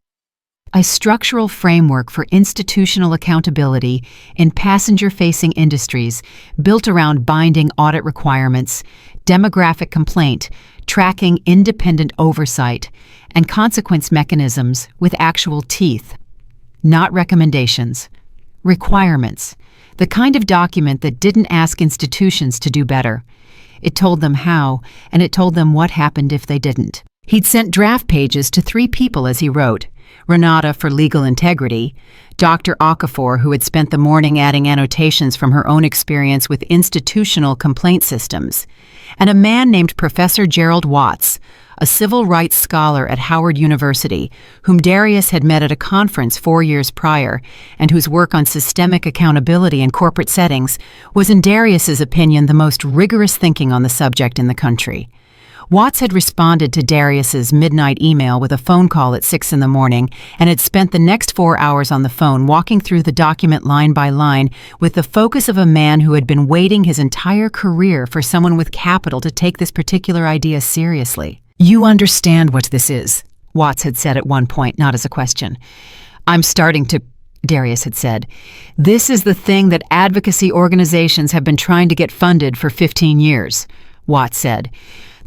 A structural framework for institutional accountability in passenger-facing industries built around binding audit requirements, demographic complaint, tracking independent oversight, and consequence mechanisms with actual teeth. Not recommendations. Requirements. The kind of document that didn't ask institutions to do better. It told them how, and it told them what happened if they didn't. He'd sent draft pages to 3 people as he wrote. Renata for legal integrity, Dr. Okafor, who had spent the morning adding annotations from her own experience with institutional complaint systems, and a man named Professor Gerald Watts, a civil rights scholar at Howard University, whom Darius had met at a conference 4 years prior, and whose work on systemic accountability in corporate settings was, in Darius's opinion, the most rigorous thinking on the subject in the country. Watts had responded to Darius's midnight email with a phone call at 6 in the morning and had spent the next 4 hours on the phone walking through the document line by line with the focus of a man who had been waiting his entire career for someone with capital to take this particular idea seriously. "You understand what this is," Watts had said at one point, not as a question. "I'm starting to," Darius had said. "This is the thing that advocacy organizations have been trying to get funded for 15 years, Watts said.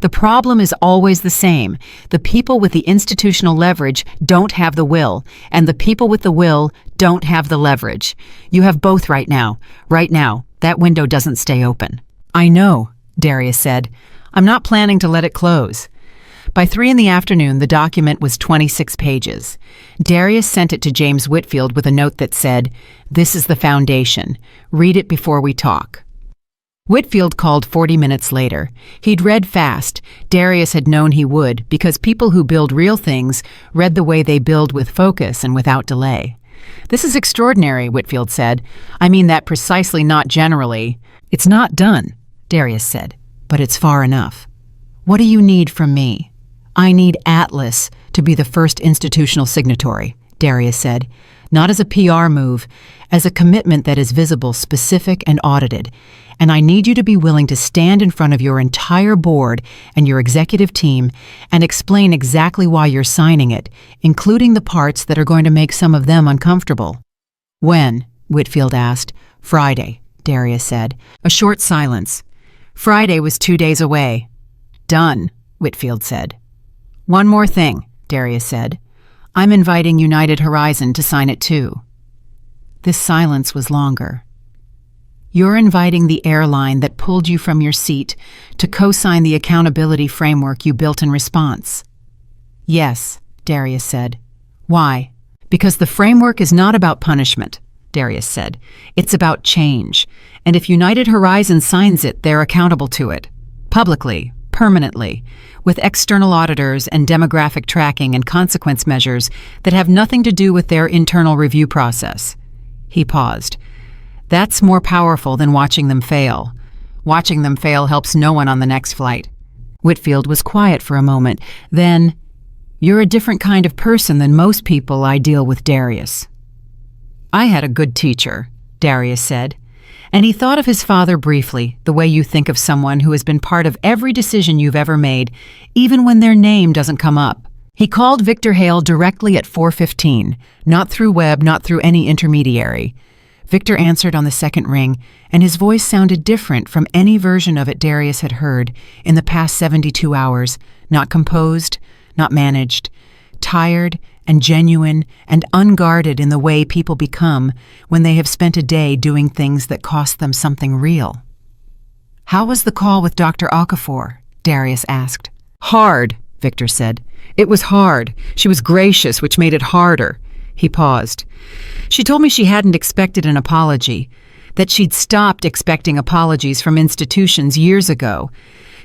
"The problem is always the same. The people with the institutional leverage don't have the will, and the people with the will don't have the leverage. You have both right now. Right now, that window doesn't stay open." "I know," Darius said. "I'm not planning to let it close." By 3 in the afternoon, the document was 26 pages. Darius sent it to James Whitfield with a note that said, "This is the foundation. Read it before we talk." Whitfield called 40 minutes later. He'd read fast. Darius had known he would, because people who build real things read the way they build, with focus and without delay. "This is extraordinary," Whitfield said. "I mean that precisely, not generally." "It's not done," Darius said, "but it's far enough." "What do you need from me?" "I need Atlas to be the first institutional signatory," Darius said. "Not as a PR move, as a commitment that is visible, specific, and audited. And I need you to be willing to stand in front of your entire board and your executive team and explain exactly why you're signing it, including the parts that are going to make some of them uncomfortable." "When?" Whitfield asked. "Friday," Darius said. A short silence. Friday was 2 days away. "Done," Whitfield said. "One more thing," Darius said. "I'm inviting United Horizon to sign it too." This silence was longer. "You're inviting the airline that pulled you from your seat to co-sign the accountability framework you built in response." "Yes," Darius said. "Why?" "Because the framework is not about punishment," Darius said. "It's about change. And if United Horizon signs it, they're accountable to it. Publicly, permanently, with external auditors and demographic tracking and consequence measures that have nothing to do with their internal review process." He paused. "That's more powerful than watching them fail. Watching them fail helps no one on the next flight." Whitfield was quiet for a moment. Then, "You're a different kind of person than most people I deal with, Darius." "I had a good teacher," Darius said. And he thought of his father briefly, the way you think of someone who has been part of every decision you've ever made, even when their name doesn't come up. He called Victor Hale directly at 4:15, not through Webb, not through any intermediary. Victor answered on the second ring, and his voice sounded different from any version of it Darius had heard in the past 72 hours, not composed, not managed, tired and genuine and unguarded in the way people become when they have spent a day doing things that cost them something real. "How was the call with Dr. Okafor?" Darius asked. "Hard," Victor said. "It was hard. She was gracious, which made it harder." He paused. "She told me she hadn't expected an apology, that she'd stopped expecting apologies from institutions years ago.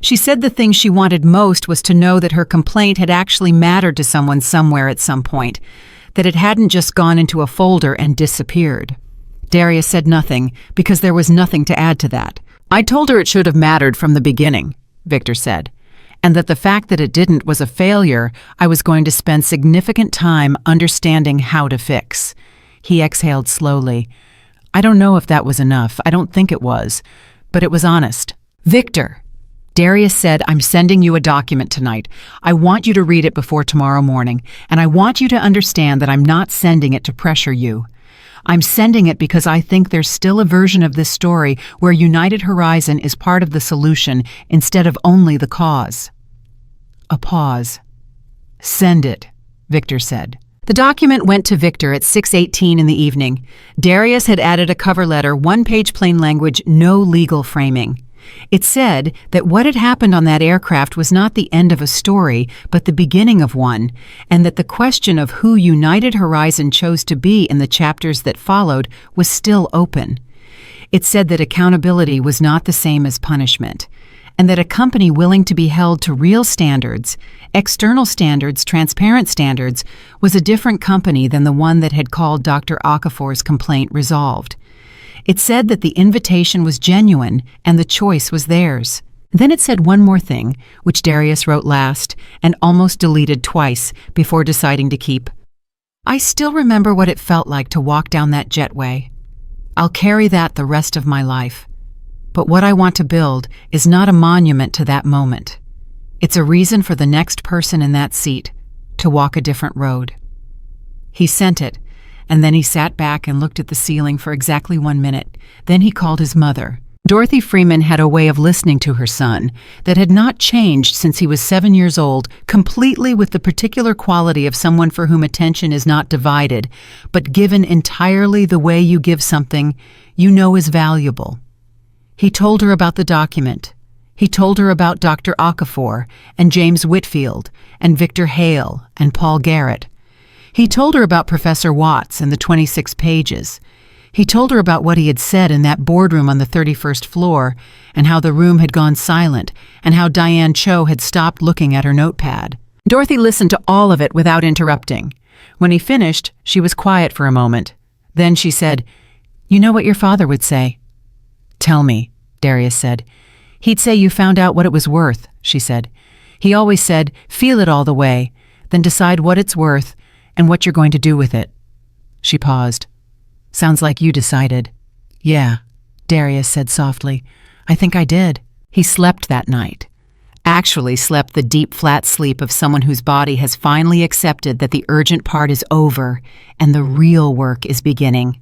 She said the thing she wanted most was to know that her complaint had actually mattered to someone somewhere at some point, that it hadn't just gone into a folder and disappeared. Darius said nothing because there was nothing to add to that. "I told her it should have mattered from the beginning," Victor said, "and that the fact that it didn't was a failure I was going to spend significant time understanding how to fix." He exhaled slowly. "I don't know if that was enough. I don't think it was. But it was honest." "Victor," Darius said, "I'm sending you a document tonight. I want you to read it before tomorrow morning, and I want you to understand that I'm not sending it to pressure you. I'm sending it because I think there's still a version of this story where United Horizon is part of the solution instead of only the cause." A pause. "Send it," Victor said. The document went to Victor at 6:18 in the evening. Darius had added a cover letter, 1-page plain language, no legal framing. It said that what had happened on that aircraft was not the end of a story, but the beginning of one, and that the question of who United Horizon chose to be in the chapters that followed was still open. It said that accountability was not the same as punishment, and that a company willing to be held to real standards, external standards, transparent standards, was a different company than the one that had called Dr. Okafor's complaint resolved. It said that the invitation was genuine and the choice was theirs. Then it said one more thing, which Darius wrote last and almost deleted twice before deciding to keep. "I still remember what it felt like to walk down that jetway. I'll carry that the rest of my life. But what I want to build is not a monument to that moment. It's a reason for the next person in that seat to walk a different road." He sent it, and then he sat back and looked at the ceiling for exactly 1 minute. Then he called his mother. Dorothy Freeman had a way of listening to her son that had not changed since he was 7 years old, completely with the particular quality of someone for whom attention is not divided, but given entirely the way you give something you know is valuable. He told her about the document. He told her about Dr. Okafor and James Whitfield and Victor Hale and Paul Garrett. He told her about Professor Watts and the 26 pages. He told her about what he had said in that boardroom on the 31st floor, and how the room had gone silent, and how Diane Cho had stopped looking at her notepad. Dorothy listened to all of it without interrupting. When he finished, she was quiet for a moment. Then she said, "You know what your father would say?" "Tell me," Darius said. "He'd say you found out what it was worth," she said. "He always said, feel it all the way, then decide what it's worth and what you're going to do with it." She paused. "Sounds like you decided." "Yeah," Darius said softly. "I think I did." He slept that night. Actually slept the deep, flat sleep of someone whose body has finally accepted that the urgent part is over and the real work is beginning.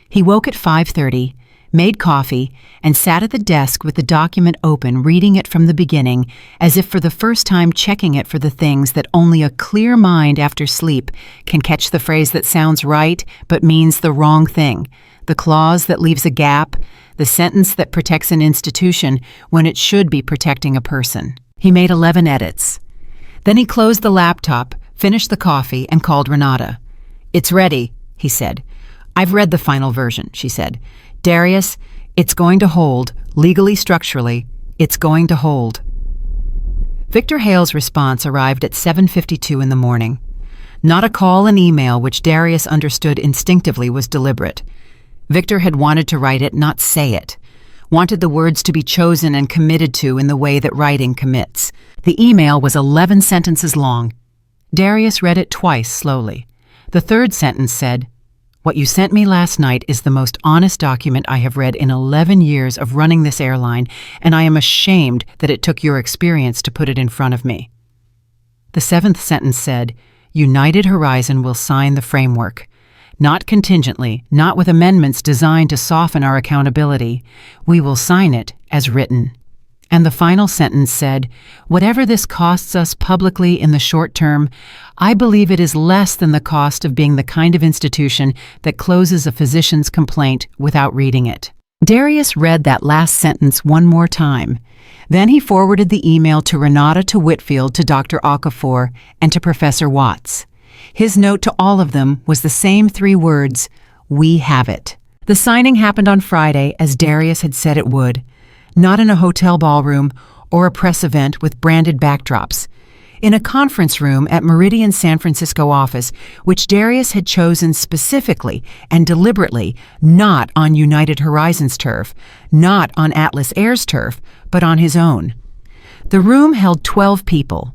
He woke at 5:30, made coffee, and sat at the desk with the document open, reading it from the beginning, as if for the first time checking it for the things that only a clear mind after sleep can catch: the phrase that sounds right but means the wrong thing, the clause that leaves a gap, the sentence that protects an institution when it should be protecting a person. He made 11 edits. Then he closed the laptop, finished the coffee, and called Renata. "It's ready," he said. "I've read the final version," she said. "Darius, it's going to hold, legally, structurally, it's going to hold." Victor Hale's response arrived at 7:52 in the morning. Not a call and email which Darius understood instinctively was deliberate. Victor had wanted to write it, not say it. Wanted the words to be chosen and committed to in the way that writing commits. The email was 11 sentences long. Darius read it twice slowly. The third sentence said, "What you sent me last night is the most honest document I have read in 11 years of running this airline, and I am ashamed that it took your experience to put it in front of me." The seventh sentence said, "United Horizon will sign the framework. Not contingently, not with amendments designed to soften our accountability. We will sign it as written." And the final sentence said, "Whatever this costs us publicly in the short term, I believe it is less than the cost of being the kind of institution that closes a physician's complaint without reading it." Darius read that last sentence one more time. Then he forwarded the email to Renata, to Whitfield, to Dr. Okafor, and to Professor Watts. His note to all of them was the same 3 words: "We have it." The signing happened on Friday, as Darius had said it would. Not in a hotel ballroom or a press event with branded backdrops. in a conference room at Meridian's San Francisco office, which Darius had chosen specifically and deliberately, not on United Horizons turf, not on Atlas Air's turf, but on his own. The room held 12 people: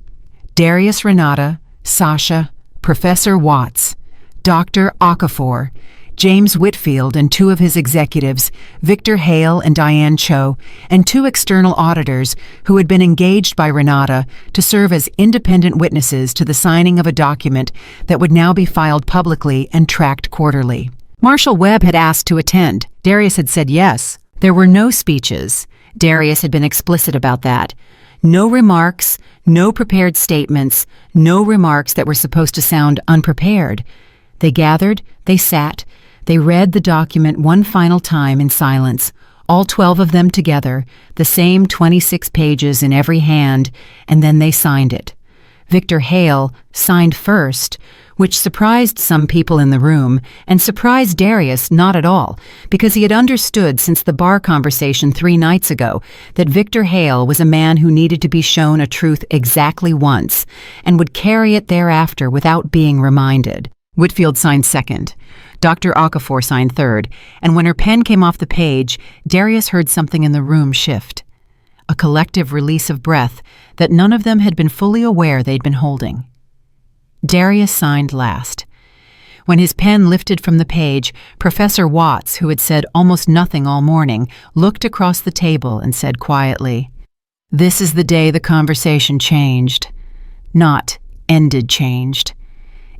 Darius, Renata, Sasha, Professor Watts, Dr. Okafor, James Whitfield and two of his executives, Victor Hale and Diane Cho, and two external auditors who had been engaged by Renata to serve as independent witnesses to the signing of a document that would now be filed publicly and tracked quarterly. Marshall Webb had asked to attend. Darius had said yes. There were no speeches. Darius had been explicit about that. No remarks, no prepared statements, no remarks that were supposed to sound unprepared. They gathered, they sat, they read the document one final time in silence, all 12 of them together, the same 26 pages in every hand, and then they signed it. Victor Hale signed first, which surprised some people in the room, and surprised Darius not at all, because he had understood since the bar conversation 3 nights ago that Victor Hale was a man who needed to be shown a truth exactly once, and would carry it thereafter without being reminded. Whitfield signed second. Dr. Okafor signed third, and when her pen came off the page, Darius heard something in the room shift. A collective release of breath that none of them had been fully aware they'd been holding. Darius signed last. When his pen lifted from the page, Professor Watts, who had said almost nothing all morning, looked across the table and said quietly, "This is the day the conversation changed. Not ended changed."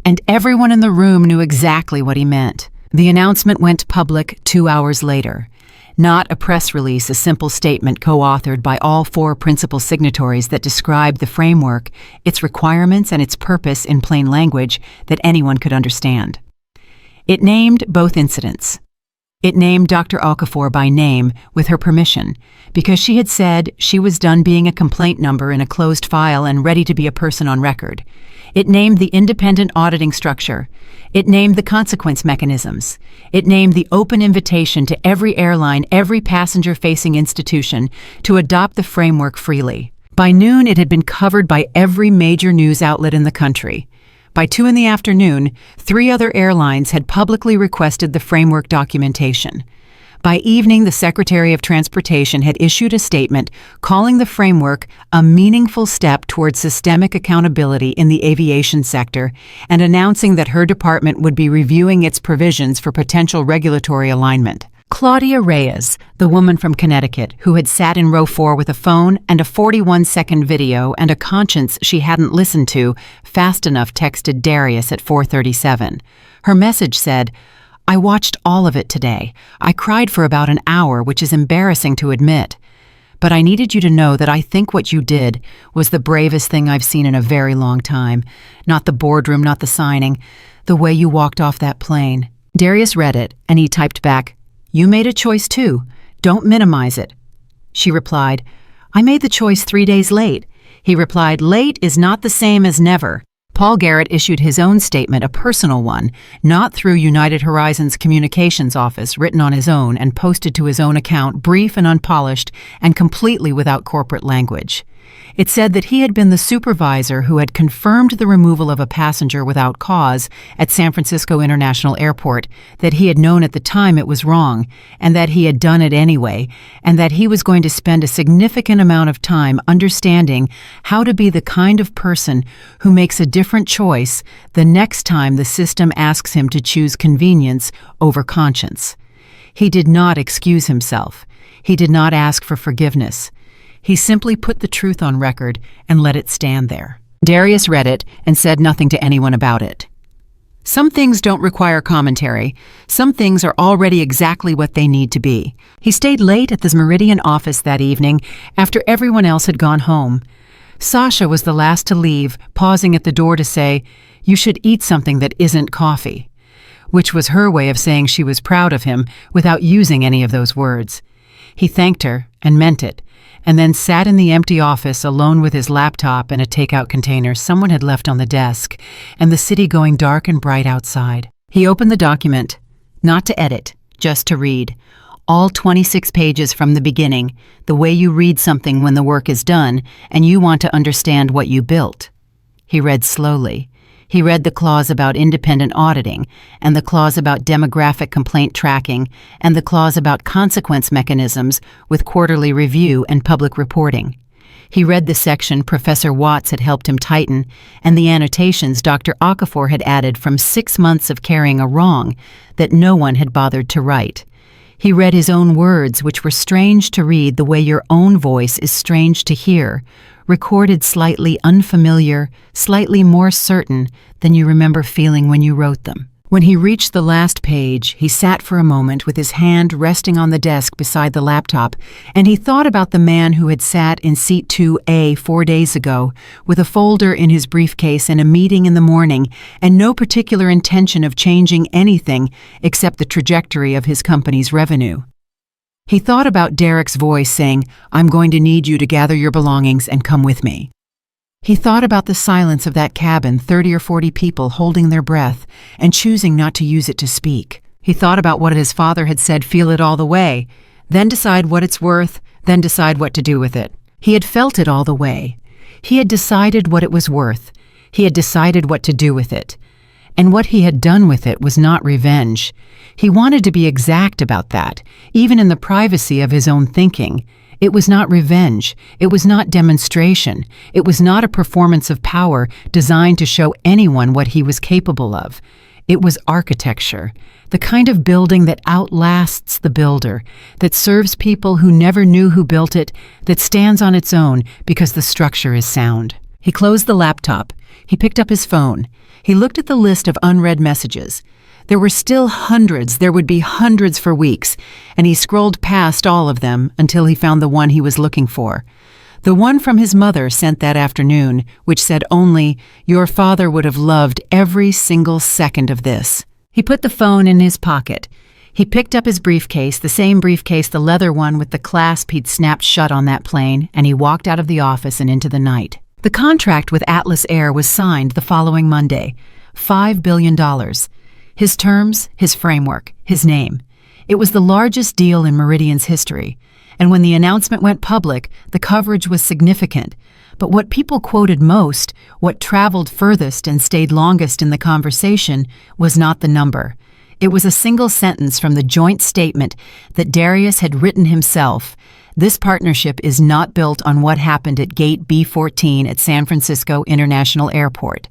And everyone in the room knew exactly what he meant. The announcement went public 2 hours later. Not a press release, a simple statement co-authored by all 4 principal signatories that described the framework, its requirements, and its purpose in plain language that anyone could understand. It named both incidents. It named Dr. Okafor by name with her permission, because she had said she was done being a complaint number in a closed file and ready to be a person on record. It named the independent auditing structure. It named the consequence mechanisms. It named the open invitation to every airline, every passenger-facing institution to adopt the framework freely. By noon, it had been covered by every major news outlet in the country. By 2 in the afternoon, 3 other airlines had publicly requested the framework documentation. By evening, the Secretary of Transportation had issued a statement calling the framework a meaningful step towards systemic accountability in the aviation sector and announcing that her department would be reviewing its provisions for potential regulatory alignment. Claudia Reyes, the woman from Connecticut who had sat in row 4 with a phone and a 41-second video and a conscience she hadn't listened to fast enough, texted Darius at 4:37. Her message said, "I watched all of it today. I cried for about an hour, which is embarrassing to admit. But I needed you to know that I think what you did was the bravest thing I've seen in a very long time. Not the boardroom, not the signing, the way you walked off that plane." Darius read it, and he typed back, "You made a choice too. Don't minimize it." She replied, "I made the choice 3 days late." He replied, "Late is not the same as never." Paul Garrett issued his own statement, a personal one, not through United Horizons Communications Office, written on his own and posted to his own account, brief and unpolished, and completely without corporate language. It said that he had been the supervisor who had confirmed the removal of a passenger without cause at San Francisco International Airport, that he had known at the time it was wrong, and that he had done it anyway, and that he was going to spend a significant amount of time understanding how to be the kind of person who makes a different choice the next time the system asks him to choose convenience over conscience. He did not excuse himself. He did not ask for forgiveness. He simply put the truth on record and let it stand there. Darius read it and said nothing to anyone about it. Some things don't require commentary. Some things are already exactly what they need to be. He stayed late at the Meridian office that evening after everyone else had gone home. Sasha was the last to leave, pausing at the door to say, "You should eat something that isn't coffee," which was her way of saying she was proud of him without using any of those words. He thanked her and meant it, and then sat in the empty office alone with his laptop and a takeout container someone had left on the desk, and the city going dark and bright outside. He opened the document, not to edit, just to read. All 26 pages from the beginning, the way you read something when the work is done and you want to understand what you built. He read slowly. He read the clause about independent auditing, and the clause about demographic complaint tracking, and the clause about consequence mechanisms with quarterly review and public reporting. He read the section Professor Watts had helped him tighten, and the annotations Dr. Okafor had added from 6 months of carrying a wrong that no one had bothered to write. He read his own words, which were strange to read the way your own voice is strange to hear, recorded slightly unfamiliar, slightly more certain than you remember feeling when you wrote them. When he reached the last page, he sat for a moment with his hand resting on the desk beside the laptop, and he thought about the man who had sat in seat 2A 4 days ago, with a folder in his briefcase and a meeting in the morning, and no particular intention of changing anything except the trajectory of his company's revenue. He thought about Derek's voice saying, "I'm going to need you to gather your belongings and come with me." He thought about the silence of that cabin, 30 or 40 people holding their breath and choosing not to use it to speak. He thought about what his father had said, feel it all the way, then decide what it's worth, then decide what to do with it. He had felt it all the way. He had decided what it was worth. He had decided what to do with it. And what he had done with it was not revenge. He wanted to be exact about that, even in the privacy of his own thinking. It was not revenge. It was not demonstration. It was not a performance of power designed to show anyone what he was capable of. It was architecture, the kind of building that outlasts the builder, that serves people who never knew who built it, that stands on its own because the structure is sound. He closed the laptop. He picked up his phone. He looked at the list of unread messages. There were still hundreds, there would be hundreds for weeks, and he scrolled past all of them until he found the one he was looking for. The one from his mother sent that afternoon, which said only, "Your father would have loved every single second of this." He put the phone in his pocket. He picked up his briefcase, the same briefcase, the leather one with the clasp he'd snapped shut on that plane, and he walked out of the office and into the night. The contract with Atlas Air was signed the following Monday. $5 billion. His terms, his framework, his name. It was the largest deal in Meridian's history, and when the announcement went public, the coverage was significant. But what people quoted most, what traveled furthest and stayed longest in the conversation, was not the number. It was a single sentence from the joint statement that Darius had written himself. This partnership is not built on what happened at Gate B14 at San Francisco International Airport.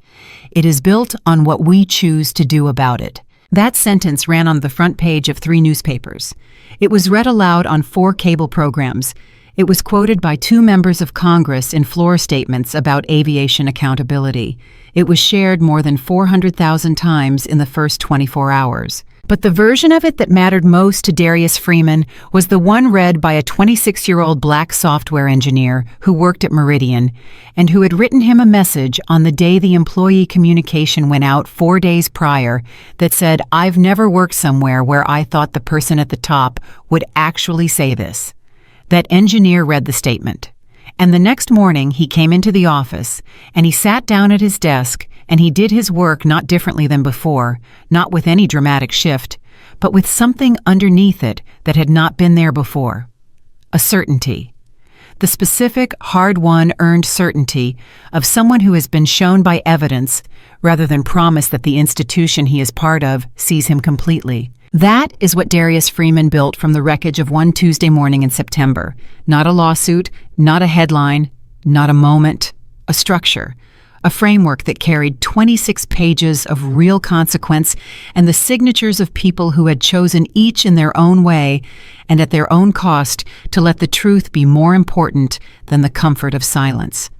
It is built on what we choose to do about it. That sentence ran on the front page of 3 newspapers. It was read aloud on 4 cable programs. It was quoted by 2 members of Congress in floor statements about aviation accountability. It was shared more than 400,000 times in the first 24 hours. But the version of it that mattered most to Darius Freeman was the one read by a 26-year-old black software engineer who worked at Meridian and who had written him a message on the day the employee communication went out 4 days prior that said, "I've never worked somewhere where I thought the person at the top would actually say this." That engineer read the statement. And the next morning he came into the office and he sat down at his desk and he did his work not differently than before, not with any dramatic shift, but with something underneath it that had not been there before. A certainty. The specific, hard-won, earned certainty of someone who has been shown by evidence rather than promise that the institution he is part of sees him completely. That is what Darius Freeman built from the wreckage of one Tuesday morning in September. Not a lawsuit, not a headline, not a moment, a structure. A framework that carried 26 pages of real consequence and the signatures of people who had chosen each in their own way and at their own cost to let the truth be more important than the comfort of silence.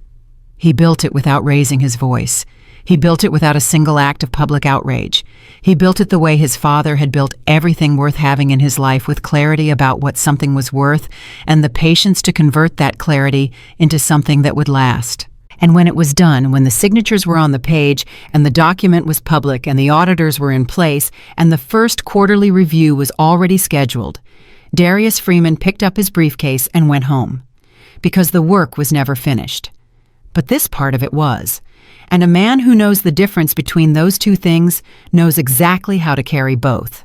He built it without raising his voice. He built it without a single act of public outrage. He built it the way his father had built everything worth having in his life, with clarity about what something was worth and the patience to convert that clarity into something that would last. And when it was done, when the signatures were on the page and the document was public and the auditors were in place and the first quarterly review was already scheduled, Darius Freeman picked up his briefcase and went home. Because the work was never finished. But this part of it was. And a man who knows the difference between those two things knows exactly how to carry both.